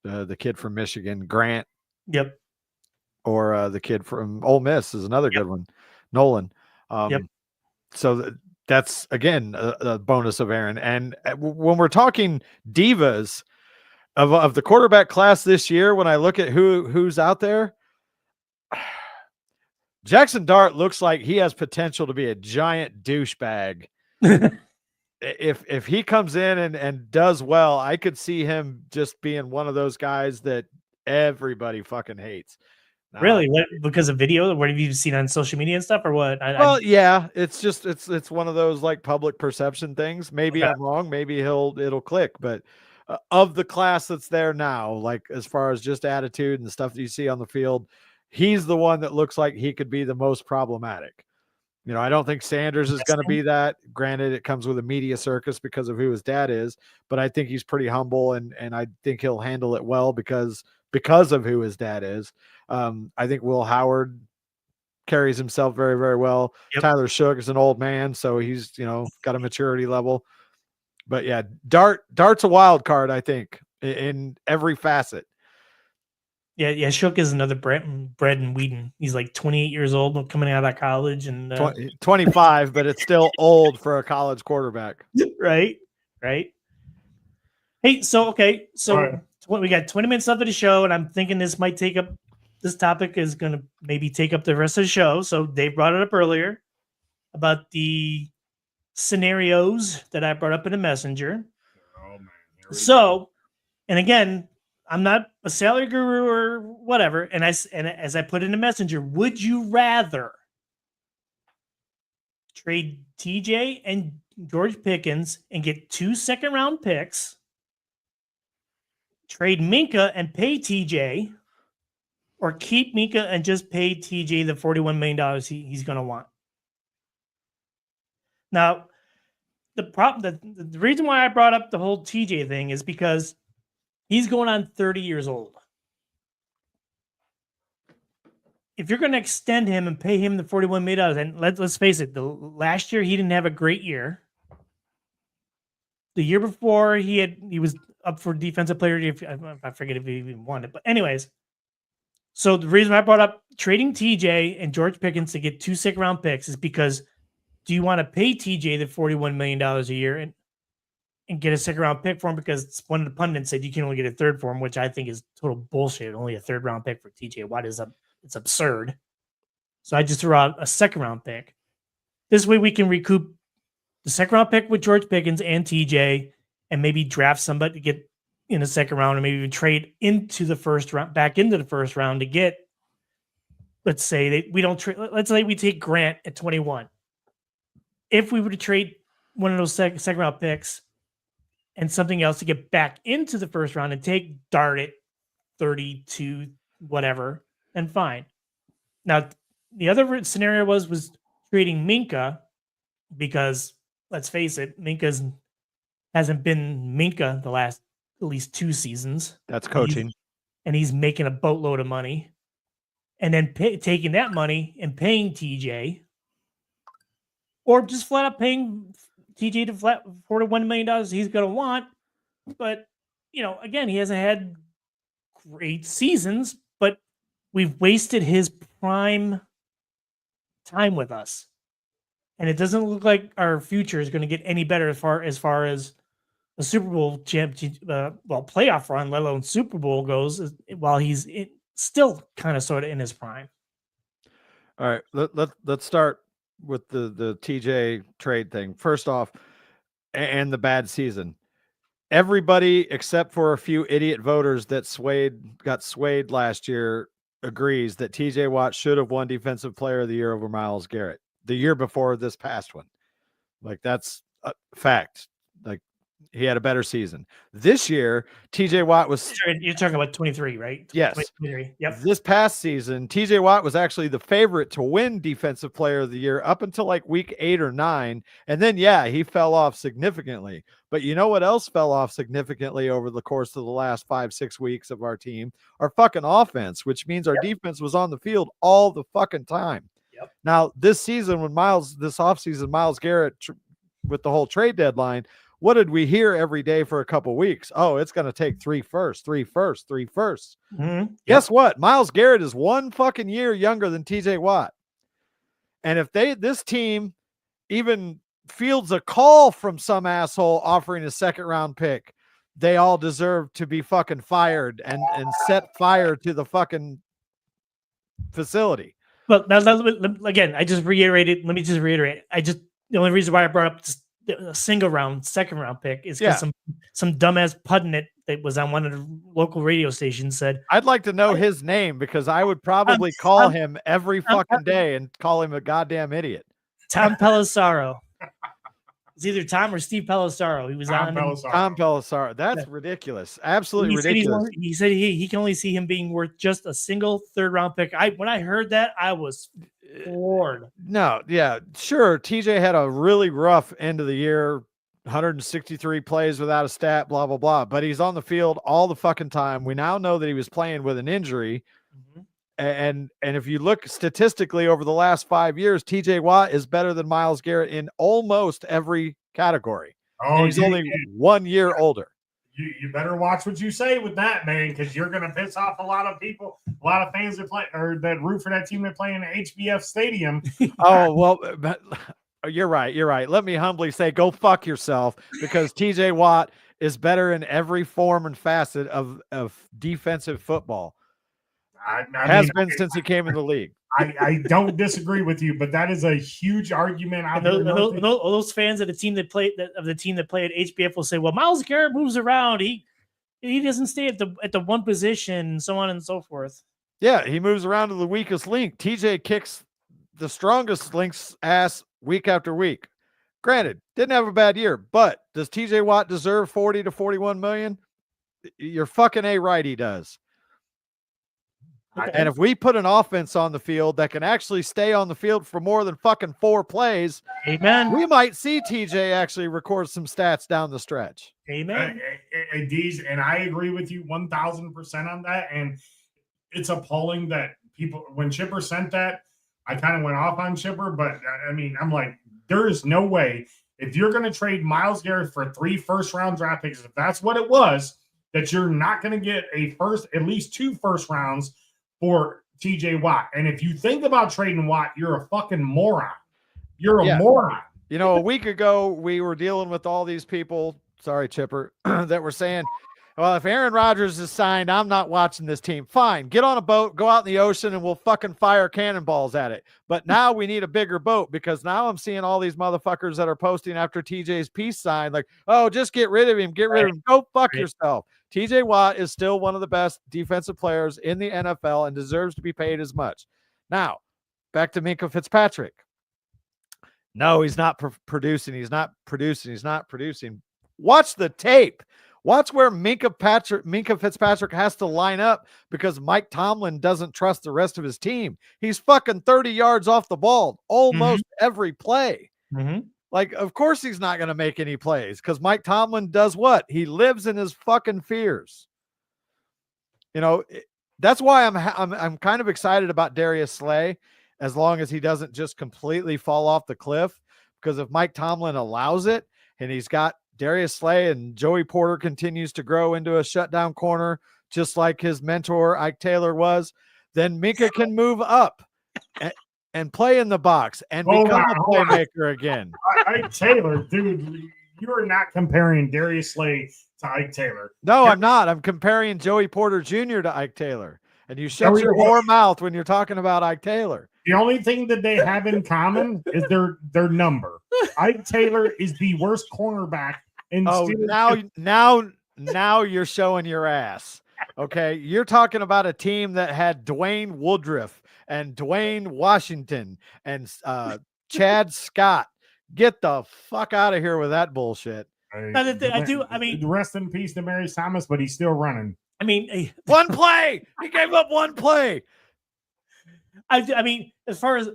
S3: the kid from Michigan, Grant.
S2: Yep.
S3: Or the kid from Ole Miss is another good one, Nolan.
S2: Yep.
S3: So that's again a bonus of Aaron. And when we're talking divas of the quarterback class this year, when I look at who's out there, Jackson Dart looks like he has potential to be a giant douchebag. If he comes in and does well, I could see him just being one of those guys that everybody fucking hates.
S2: Really? What, because of video? What have you seen on social media and stuff, or what?
S3: Yeah, it's just it's one of those like public perception things. Maybe I'm wrong. Maybe it'll click, but of the class that's there now, like as far as just attitude and the stuff that you see on the field, he's the one that looks like he could be the most problematic. You know, I don't think Sanders is going to be that. Granted, it comes with a media circus because of who his dad is, but I think he's pretty humble, and I think he'll handle it well because of who his dad is. I think Will Howard carries himself very, very well.
S2: Yep.
S3: Tyler Shook is an old man, so he's, you know, got a maturity level. But yeah, Dart's a wild card, I think, in every facet.
S2: Yeah. Shook is another Braden Whedon. He's like 28 years old, coming out of college, and
S3: 25, but it's still old for a college quarterback.
S2: Right. Hey, so
S1: right.
S2: We got 20 minutes left of the show, and I'm thinking this topic is going to maybe take up the rest of the show. So Dave brought it up earlier about the scenarios that I brought up in the messenger.
S1: Oh man.
S2: So, and again, I'm not a salary guru or whatever. And as I put in the messenger, would you rather trade TJ and George Pickens and get 2 second-round picks, trade Minka and pay TJ, or keep Minka and just pay TJ the $41 million he's going to want? Now, the reason why I brought up the whole TJ thing is because he's going on 30 years old. If you're going to extend him and pay him the $41 million, and let's face it, the last year he didn't have a great year. The year before he was up for defensive player. I forget if he even won it, but anyways. So the reason I brought up trading TJ and George Pickens to get 2 second-round picks is because do you want to pay TJ the $41 million a year and get a second-round pick for him? Because one of the pundits said you can only get a third for him, which I think is total bullshit. Only a third-round pick for TJ Watt it's absurd. So I just threw out a second-round pick. This way we can recoup the second-round pick with George Pickens and TJ, and maybe draft somebody to get in the second round, and maybe even trade into the first round, back into the first round to get, let's say we don't trade. Let's say we take Grant at 21. If we were to trade one of those second round picks and something else to get back into the first round and take Dart at 32, whatever, then fine. Now, the other scenario was trading Minka, because let's face it, Minka hasn't been Minka the last at least 2 seasons.
S3: That's coaching.
S2: And he's making a boatload of money. And then taking that money and paying TJ, or just flat out paying TJ to flat $41 million he's going to want. But, you know, again, he hasn't had great seasons, but we've wasted his prime time with us. And it doesn't look like our future is going to get any better as far as the Super Bowl playoff run, let alone Super Bowl goes, while he's still kind of sort of in his prime.
S3: All right, let's start with the TJ trade thing. First off, and the bad season. Everybody except for a few idiot voters that got swayed last year agrees that TJ Watt should have won Defensive Player of the Year over Myles Garrett the year before this past one. Like, that's a fact. Like, he had a better season. This year, TJ Watt was...
S2: You're talking about 23, right?
S3: Yes.
S2: 23. Yep.
S3: This past season, TJ Watt was actually the favorite to win Defensive Player of the Year up until like week 8 or 9. And then, yeah, he fell off significantly. But you know what else fell off significantly over the course of the last 5-6 weeks of our team? Our fucking offense, which means our defense was on the field all the fucking time.
S2: Yep.
S3: Now, this season, this offseason, Myles Garrett, with the whole trade deadline, what did we hear every day for a couple weeks? Oh, it's going to take 3 firsts.
S2: Mm-hmm.
S3: Guess what? Myles Garrett is 1 fucking year younger than TJ Watt. And if this team even fields a call from some asshole offering a 2nd-round pick, they all deserve to be fucking fired and set fire to the fucking facility.
S2: Well, again, I just reiterated. Let me just reiterate. The only reason why I brought up a single round, 2nd-round pick is because some dumbass pundit that was on one of the local radio stations said,
S3: I'd like to know his name, because I would probably call him every fucking day and call him a goddamn idiot.
S2: Tom Pelissaro It's either Tom or Steve Pelissaro. He was
S1: Tom
S2: on.
S1: Pelissaro.
S3: Tom Pelissaro. That's
S2: Yeah.
S3: ridiculous. Absolutely
S2: He said,
S3: ridiculous.
S2: he said he can only see him being worth just a single third-round pick. When I heard that, I was floored.
S3: No, yeah, sure. TJ had a really rough end of the year, 163 plays without a stat, blah, blah, blah. But he's on the field all the fucking time. We now know that he was playing with an injury.
S2: Mm-hmm.
S3: And if you look statistically over the last 5 years, TJ Watt is better than Myles Garrett in almost every category.
S1: Oh,
S3: and he's only 1 year older.
S1: You better watch what you say with that, man, because you're going to piss off a lot of people, a lot of fans that play or that root for that team that play in the HBF Stadium.
S3: Oh, well, you're right. You're right. Let me humbly say, go fuck yourself, because TJ Watt is better in every form and facet of defensive football. Has been since he came in the league.
S1: I don't disagree with you, but that is a huge argument out there.
S2: Those fans of the team that play at HBF will say, "Well, Myles Garrett moves around. He doesn't stay at the one position, so on and so forth."
S3: Yeah, he moves around to the weakest link. TJ kicks the strongest link's ass week after week. Granted, didn't have a bad year, but does TJ Watt deserve 40 to 41 million? You're fucking A right, he does. Okay. And if we put an offense on the field that can actually stay on the field for more than fucking 4 plays,
S2: amen,
S3: we might see TJ actually record some stats down the stretch.
S2: Amen.
S1: And I agree with you 1,000% on that. And it's appalling that people, when Chipper sent that, I kind of went off on Chipper, but I mean, I'm like, there is no way if you're going to trade Myles Garrett for 3 first-round draft picks, if that's what it was, that you're not going to get at least 2 first rounds for TJ Watt. And if you think about trading Watt, you're a fucking moron. You're a moron.
S3: You know, a week ago, we were dealing with all these people, sorry, Chipper, that were saying, well, if Aaron Rodgers is signed, I'm not watching this team. Fine, get on a boat, go out in the ocean, and we'll fucking fire cannonballs at it. But now we need a bigger boat, because now I'm seeing all these motherfuckers that are posting after TJ's piece signed, like, oh, just get rid of him, get rid of him. Go fuck yourself. TJ Watt is still one of the best defensive players in the NFL and deserves to be paid as much. Now, back to Minkah Fitzpatrick. No, he's not producing. He's not producing. He's not producing. Watch the tape. Watch where Minkah Fitzpatrick has to line up because Mike Tomlin doesn't trust the rest of his team. He's fucking 30 yards off the ball almost every play.
S2: Mm-hmm.
S3: Like, of course he's not going to make any plays because Mike Tomlin does what? He lives in his fucking fears. You know, that's why I'm kind of excited about Darius Slay, as long as he doesn't just completely fall off the cliff. Because if Mike Tomlin allows it, and he's got Darius Slay and Joey Porter continues to grow into a shutdown corner, just like his mentor Ike Taylor was, then Minkah can move up and play in the box and become a playmaker again.
S1: Ike Taylor, dude, you are not comparing Darius Slay to Ike Taylor.
S3: No, I'm not. I'm comparing Joey Porter Jr. to Ike Taylor. And you shut your whore mouth when you're talking about Ike Taylor.
S1: The only thing that they have in common is their number. Ike Taylor is the worst cornerback in
S3: now you're showing your ass. Okay. You're talking about a team that had Dwayne Woodruff and Dwayne Washington and Chad Scott. Get the fuck out of here with that bullshit.
S1: Rest in peace to Demaryius Thomas, but he's still running.
S2: I mean,
S3: one play. He gave up one play.
S2: I mean, as far as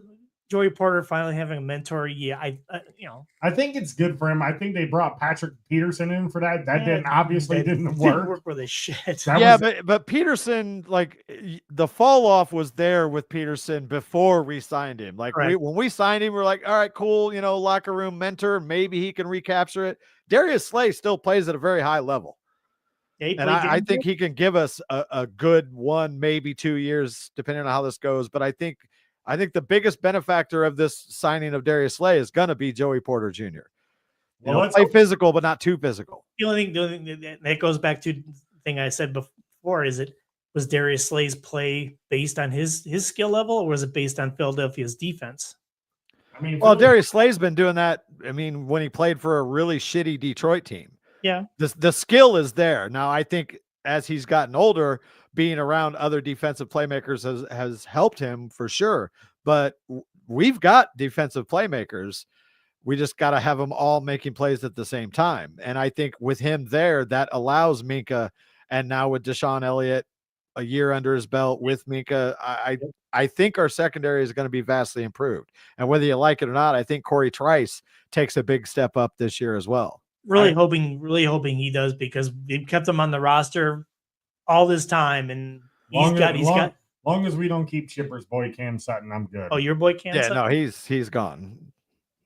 S2: Joey Porter finally having a mentor, yeah,
S1: I think it's good for him. I think they brought Patrick Peterson in for that. That didn't work.
S2: Didn't work with his shit.
S3: But Peterson, like the fall off was there with Peterson before we signed him. Like when we signed him, we're like, all right, cool, locker room mentor, maybe he can recapture it. Darius Slay still plays at a very high level.
S2: Yeah,
S3: and I think he can give us a good 1, maybe 2 years, depending on how this goes. But I think the biggest benefactor of this signing of Darius Slay is going to be Joey Porter Jr. Well, play physical, but not too physical.
S2: The only thing that goes back to the thing I said before is was Darius Slay's play based on his skill level, or was it based on Philadelphia's defense?
S3: I mean, Darius Slay's been doing that. I mean, when he played for a really shitty Detroit team.
S2: Yeah.
S3: The skill is there. Now, I think as he's gotten older, being around other defensive playmakers has helped him for sure. But we've got defensive playmakers. We just got to have them all making plays at the same time. And I think with him there, that allows Minka, and now with Deshaun Elliott a year under his belt with Minka, I think our secondary is going to be vastly improved. And whether you like it or not, I think Corey Trice takes a big step up this year as well.
S2: Really hoping he does, because they've kept him on the roster all this time, and
S1: long as we don't keep Chipper's boy Cam Sutton, I'm good.
S2: Oh, your boy Cam Sutton?
S3: No, he's gone.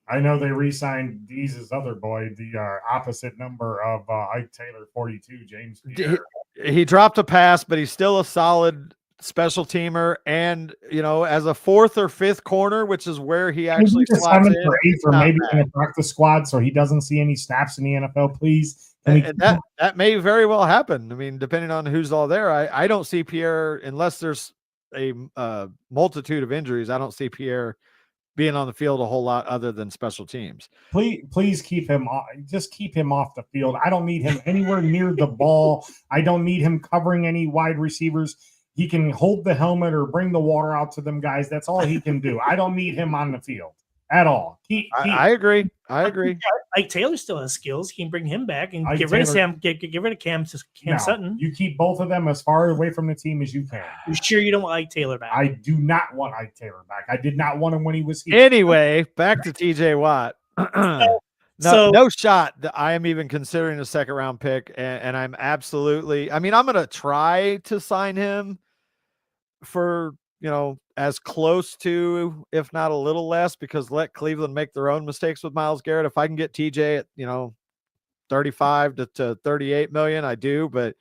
S1: I know they re-signed Deez's other boy, the opposite number of Ike Taylor, 42, James Pierre.
S3: He dropped a pass, but he's still a solid special teamer, and as a fourth or fifth corner, which is where he actually slots in,
S1: or eighth, or maybe in a practice squad, so he doesn't see any snaps in the NFL. Please,
S3: and that may very well happen. I mean, depending on who's all there, I don't see Pierre, unless there's a multitude of injuries. I don't see Pierre being on the field a whole lot other than special teams.
S1: Please keep him off. Just keep him off the field. I don't need him anywhere near the ball. I don't need him covering any wide receivers. He can hold the helmet or bring the water out to them guys. That's all he can do. I don't need him on the field at all.
S3: I agree.
S2: Ike Taylor still has skills. He can bring him back and get rid of Cam Sutton.
S1: You keep both of them as far away from the team as you can.
S2: You sure you don't want Ike Taylor back?
S1: I do not want Ike Taylor back. I did not want him when he was here.
S3: Anyway, back to TJ Watt. No shot that I am even considering a second round pick, and I'm absolutely. I mean, I'm going to try to sign him for as close to, if not a little less, because let Cleveland make their own mistakes with Myles Garrett. If I can get TJ at 35 to 38 million, I do, but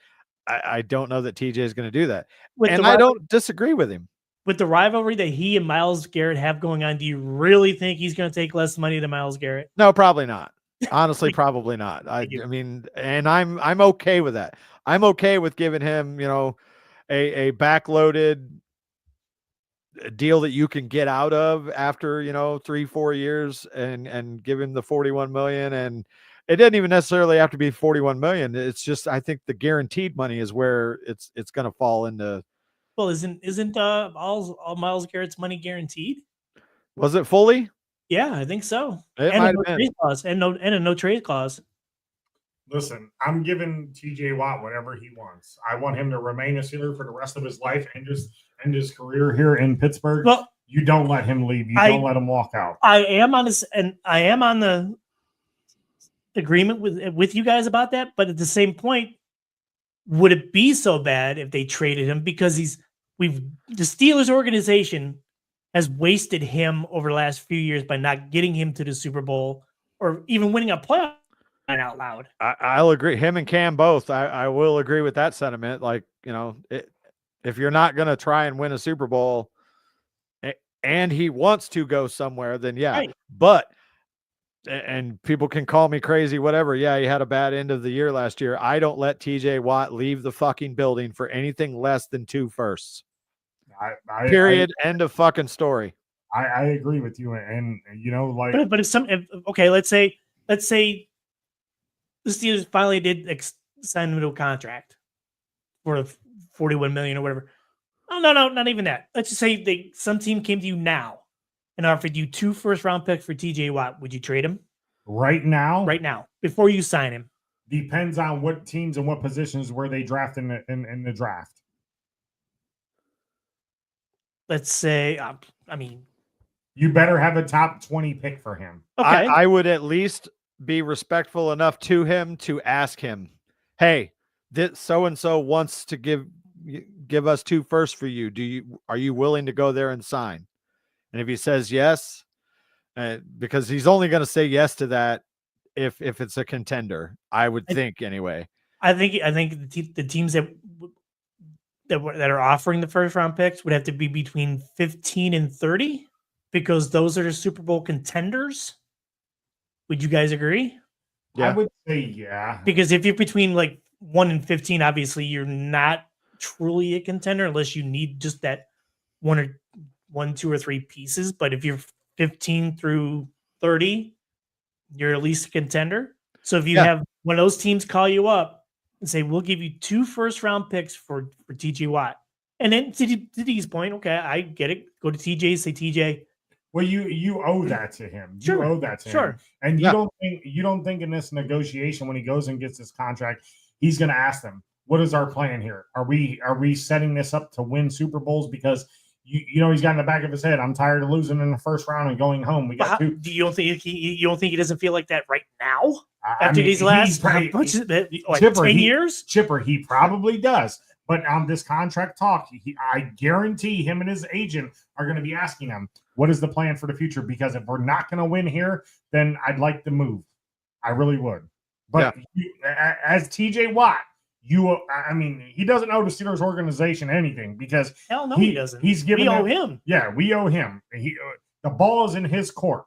S3: I don't know that TJ is going to do that, and I don't disagree with him.
S2: With the rivalry that he and Myles Garrett have going on, do you really think he's going to take less money than Myles Garrett?
S3: No, probably not. Honestly, probably not. I mean, and I'm okay with that. I'm okay with giving him, a backloaded deal that you can get out of after 3-4 years, and give him the 41 million. And it doesn't even necessarily have to be 41 million. It's just, I think the guaranteed money is where it's going to fall into.
S2: Well, isn't all Myles Garrett's money guaranteed?
S3: Was it fully?
S2: Yeah, I think so.
S3: It
S2: and
S3: might
S2: a no trade clause, and a no trade clause.
S1: Listen, I'm giving TJ Watt whatever he wants. I want him to remain a Steeler for the rest of his life and just end his career here in Pittsburgh.
S2: Well,
S1: you don't let him leave. You don't let him walk out.
S2: I am on this, and I am on the agreement with you guys about that. But at the same point, would it be so bad if they traded him? Because the Steelers organization has wasted him over the last few years by not getting him to the Super Bowl or even winning a playoff out loud.
S3: I'll agree. Him and Cam both. I will agree with that sentiment. Like, if you're not going to try and win a Super Bowl and he wants to go somewhere, then yeah. Right. But, and people can call me crazy, whatever. Yeah, he had a bad end of the year last year. I don't let TJ Watt leave the fucking building for anything less than 2 firsts. Period. End of fucking story.
S1: I agree with you, and
S2: but let's say the Steelers finally did sign him to a contract for 41 million or whatever. Oh no, not even that. Let's just say some team came to you now and offered you 2 first-round picks for TJ Watt. Would you trade him
S1: right now?
S2: Right now, before you sign him.
S1: Depends on what teams and what positions where they draft in the draft.
S2: Let's say,
S1: you better have a top 20 pick for him.
S2: Okay.
S3: I would at least be respectful enough to him to ask him, hey, this so-and-so wants to give us 2 firsts for you. Are you willing to go there and sign? And if he says yes, because he's only going to say yes to that if it's a contender, I would think anyway.
S2: I think the teams that are offering the first round picks would have to be between 15 and 30 because those are the Super Bowl contenders. Would you guys agree?
S3: Yeah.
S1: I would say yeah.
S2: Because if you're between 1 and 15, obviously you're not truly a contender unless you need just that 1, 2, or 3 pieces. But if you're 15 through 30, you're at least a contender. So if you have one of those teams call you up and say, we'll give you 2 first-round picks for TJ Watt. And then to D's point, okay, I get it. Go to TJ, say, TJ,
S1: Well, you owe that to him. You
S2: Sure,
S1: owe that to him.
S2: sure.
S1: And
S3: Yeah.
S1: you don't think in this negotiation when he goes and gets this contract, he's going to ask them, "What is our plan here? Are we setting this up to win Super Bowls?" Because you know he's got in the back of his head, "I'm tired of losing in the first round and going home. We got two."
S2: Do you don't think you don't think he doesn't feel like that right now?
S1: I
S2: After
S1: mean,
S2: these last like
S1: Chipper,
S2: 10 years?
S1: Chipper, he probably does. But on this contract talk, I guarantee him and his agent are going to be asking him, what is the plan for the future? Because if we're not going to win here, then I'd like to move. I really would. But as TJ Watt, I mean, he doesn't owe the Steelers organization anything because
S2: hell no, he doesn't.
S1: He's given.
S2: We owe him.
S1: Yeah, we owe him. The ball is in his court,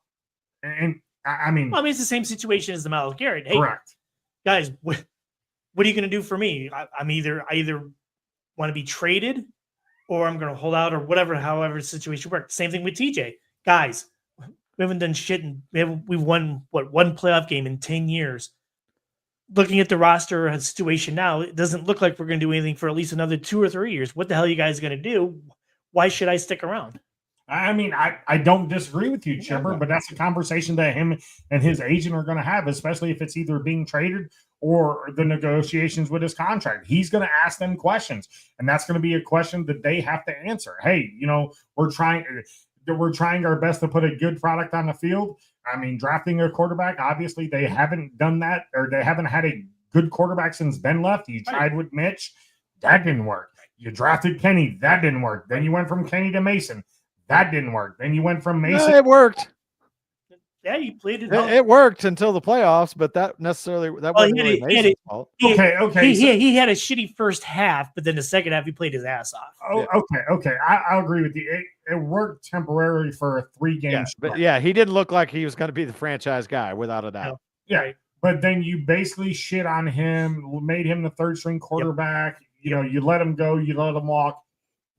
S1: and I mean,
S2: it's the same situation as the Myles Garrett. Hey,
S1: correct,
S2: guys. What are you going to do for me? I either want to be traded, or I'm going to hold out, or whatever. However, the situation works. Same thing with TJ. Guys, we haven't done shit, and we've won one playoff game in 10 years. Looking at the roster situation now, it doesn't look like we're going to do anything for at least another 2 or 3 years. What the hell are you guys going to do? Why should I stick around?
S1: I mean, I don't disagree with you, Chipper, but that's a conversation that him and his agent are going to have, especially if it's either being traded or the negotiations with his contract. He's going to ask them questions, and that's going to be a question that they have to answer. Hey, we're trying our best to put a good product on the field. I mean, drafting a quarterback, obviously they haven't done that, or they haven't had a good quarterback since Ben left. You tried with Mitch. That didn't work. You drafted Kenny. That didn't work. Then you went from Kenny to Mason. That didn't work. Then you went from Mason.
S3: Yeah, it worked.
S2: Yeah, you played it.
S3: It worked until the playoffs, but that wasn't really Mason's fault.
S1: Okay.
S2: He had a shitty first half, but then the second half he played his ass off.
S1: Oh, okay. I'll agree with you. It worked temporarily for a 3-game
S3: but he didn't look like he was going to be the franchise guy, without a doubt.
S2: No.
S1: Yeah,
S2: Right.
S1: But then you basically shit on him, made him the third-string quarterback. Yep. You let him go, you let him walk.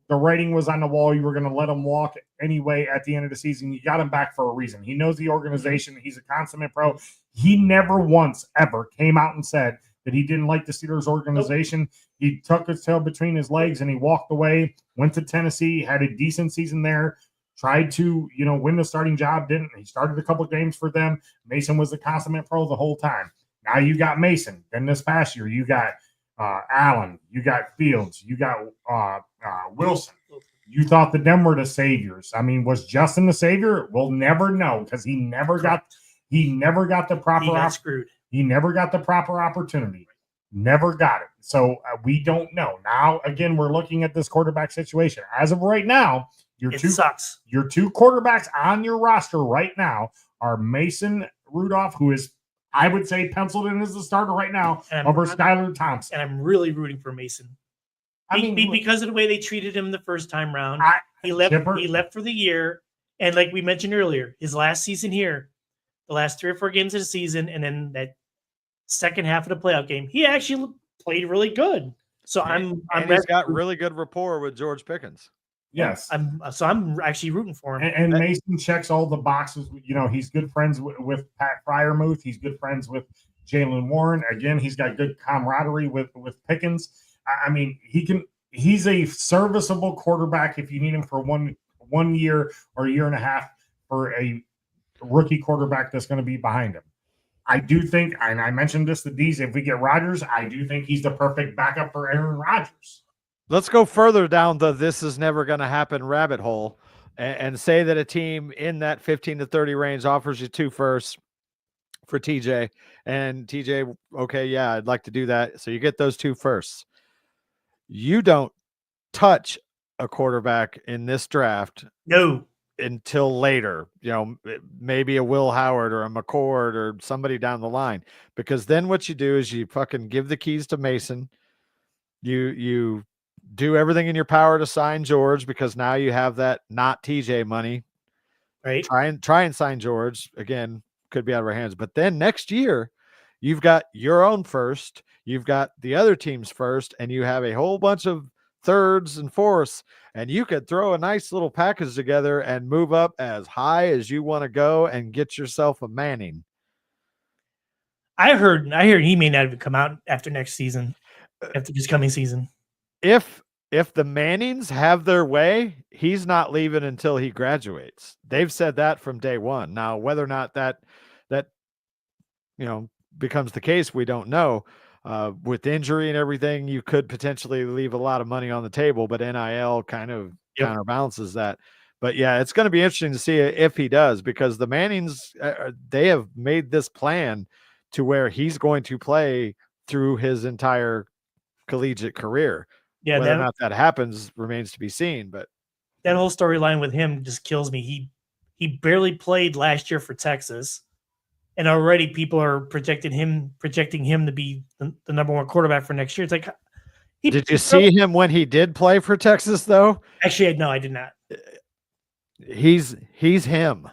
S1: The writing was on the wall. You were going to let him walk anyway at the end of the season. You got him back for a reason. He knows the organization. He's a consummate pro. He never once ever came out and said that he didn't like the Steelers organization. He tucked his tail between his legs and he walked away, went to Tennessee, had a decent season there, tried to, win the starting job. Didn't. He started a couple games for them. Mason was the consummate pro the whole time. Now you got Mason. Then this past year, you got Allen, you got Fields, you got Wilson. You thought that them were the saviors. I mean, was Justin the savior? We'll never know because he never got the proper.
S2: He got screwed.
S1: He never got the proper opportunity. Never got it. So we don't know. Now again, we're looking at this quarterback situation. As of right now,
S2: sucks.
S1: Your two quarterbacks on your roster right now are Mason Rudolph, who is, I would say, penciled in as the starter right now over Skylar Thompson.
S2: And I'm really rooting for Mason. Because of the way they treated him the first time round. He left for the year. And like we mentioned earlier, his last season here, the last 3 or 4 games of the season, and then that second half of the playoff game, he actually played really good. So
S3: he's got really good rapport with George Pickens.
S1: Yes.
S2: I'm actually rooting for him.
S1: And Mason checks all the boxes. He's good friends with Pat Fryermuth. He's good friends with Jalen Warren. Again, he's got good camaraderie with Pickens. I mean, he's a serviceable quarterback if you need him for one year or a year and a half for a rookie quarterback that's going to be behind him. I do think, and I mentioned this to D's, if we get Rodgers, I do think he's the perfect backup for Aaron Rodgers.
S3: Let's go further down the "this is never going to happen" rabbit hole and say that a team in that 15 to 30 range offers you 2 firsts for TJ, and TJ, okay, yeah, I'd like to do that. So you get those 2 firsts. You don't touch a quarterback in this draft.
S2: No.
S3: Until later, maybe a Will Howard or a McCord or somebody down the line, because then what you do is you fucking give the keys to Mason. You do everything in your power to sign George, because now you have that not TJ money.
S2: Right.
S3: Try and sign George. Again, could be out of our hands. But then next year, you've got your own first, you've got the other team's first, and you have a whole bunch of thirds and fourths, and you could throw a nice little package together and move up as high as you want to go and get yourself a Manning.
S2: I heard he may not even come out after next season, after this coming season.
S3: If if the Mannings have their way, he's not leaving until he graduates. They've said that from day one. Now, whether or not that becomes the case, we don't know. With injury and everything, you could potentially leave a lot of money on the table, but NIL kind of counterbalances that. But yeah, it's going to be interesting to see if he does, because the Mannings, they have made this plan to where he's going to play through his entire collegiate career.
S2: Yeah,
S3: whether or not that happens remains to be seen. But
S2: that whole storyline with him just kills me. He barely played last year for Texas, and already people are projecting him to be the number one quarterback for next year. It's like,
S3: did you see him when he did play for Texas though?
S2: Actually, no, I did not.
S3: He's him.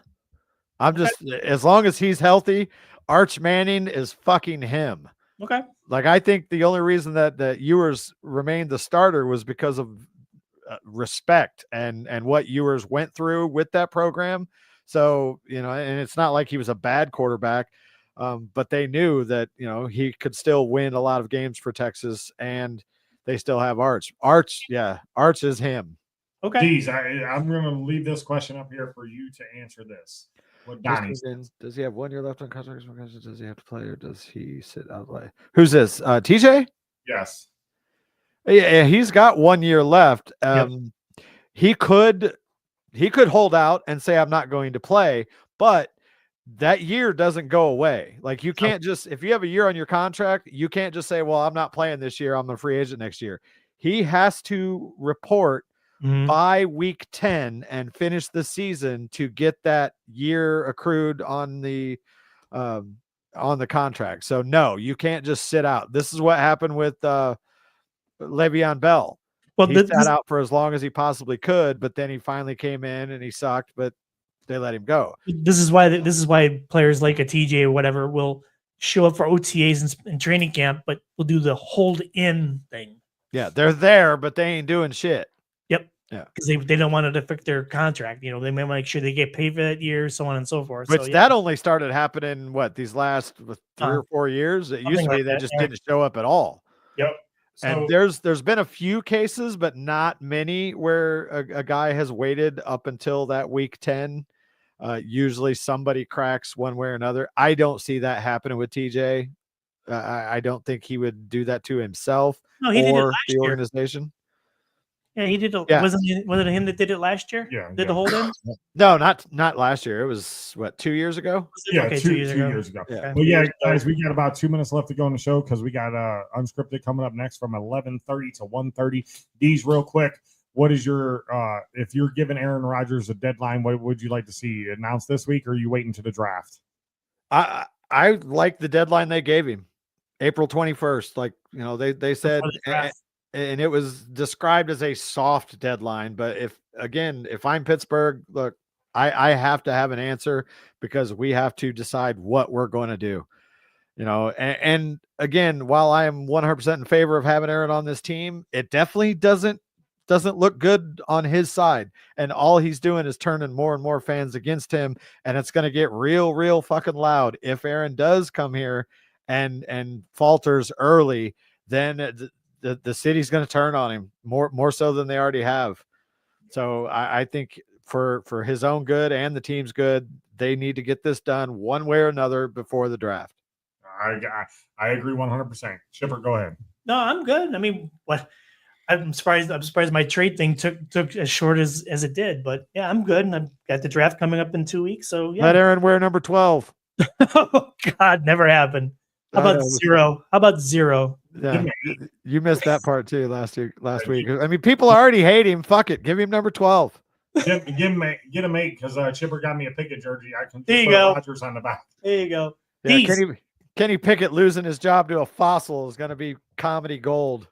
S3: I'm just, as long as he's healthy, Arch Manning is fucking him.
S2: Okay.
S3: Like, I think the only reason that Ewers remained the starter was because of respect and what Ewers went through with that program. So, and it's not like he was a bad quarterback, but they knew that, he could still win a lot of games for Texas, and they still have Arch. Arch is him.
S2: Okay.
S1: Geez, I'm going to leave this question up here for you to answer this. What Donnie says.
S3: Does he have 1 year left on contract? Does he have to play, or does he sit out play? Who's this? TJ?
S1: Yes.
S3: Yeah, he's got 1 year left. He could hold out and say, I'm not going to play, but that year doesn't go away. Like, you can't just, if you have a year on your contract, you can't just say, well, I'm not playing this year, I'm a free agent next year. He has to report by week 10 and finish the season to get that year accrued on the contract. So no, you can't just sit out. This is what happened with Le'Veon Bell. Well, he sat out for as long as he possibly could, but then he finally came in and he sucked, but they let him go.
S2: This is why players like a TJ or whatever will show up for OTAs and training camp, but will do the hold in thing.
S3: Yeah, they're there, but they ain't doing shit.
S2: Yep.
S3: Yeah,
S2: because they don't want it to affect their contract. They may make sure they get paid for that year, so on and so forth.
S3: Which that only started happening these last 3 or 4 years. It used to be they just didn't show up at all.
S1: Yep.
S3: So, and there's been a few cases, but not many, where a guy has waited up until that week 10. Usually somebody cracks one way or another. I don't see that happening with TJ. I don't think he would do that to himself or the organization.
S2: Yeah, he did. Wasn't it him that did it last year?
S1: Yeah,
S2: did the hold in?
S3: No, not last year. It was 2 years ago.
S1: Yeah,
S2: okay,
S1: 2 years ago.
S3: Yeah.
S1: Okay. Well, yeah, guys, we got about 2 minutes left to go on the show, because we got Unscripted coming up next from 11:30 to 1:30. D's, real quick, what is your if you're giving Aaron Rodgers a deadline, what would you like to see announced this week, or are you waiting to the draft?
S3: I like the deadline they gave him, April 21st. Like, they said, and it was described as a soft deadline. But if I'm Pittsburgh, look, I have to have an answer, because we have to decide what we're going to do. And again, while I am 100% in favor of having Aaron on this team, it definitely doesn't look good on his side. And all he's doing is turning more and more fans against him. And it's going to get real fucking loud if Aaron does come here and falters early. Then the city's going to turn on him more so than they already have. So I think for his own good and the team's good, they need to get this done one way or another before the draft.
S1: I agree 100%. Chipper, go ahead.
S2: No, I'm good. I mean, I'm surprised my trade thing took as short as it did. But yeah, I'm good. And I've got the draft coming up in 2 weeks. So yeah.
S3: Let Aaron wear number 12.
S2: Oh God, never happened. How about zero? How about zero?
S3: Yeah, you missed that part too last week. I mean, people already hate him. Fuck it, give him number 12.
S1: Get him 8, because Chipper got me a Pickett jersey. I can
S2: just
S1: put Rodgers on the back.
S2: There you go.
S3: Yeah, Kenny Pickett losing his job to a fossil is going to be comedy gold.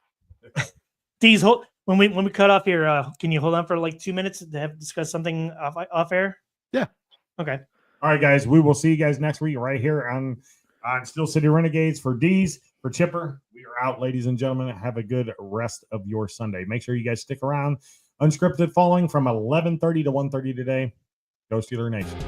S2: D's, when we cut off here, can you hold on for like 2 minutes to discuss something off air?
S3: Yeah.
S2: Okay.
S1: All right, guys. We will see you guys next week right here on Steel City Renegades. For D's, for Chipper, we are out, ladies and gentlemen. Have a good rest of your Sunday. Make sure you guys stick around. Unscripted following from 11:30 to 1:30 today. Go Steeler Nation.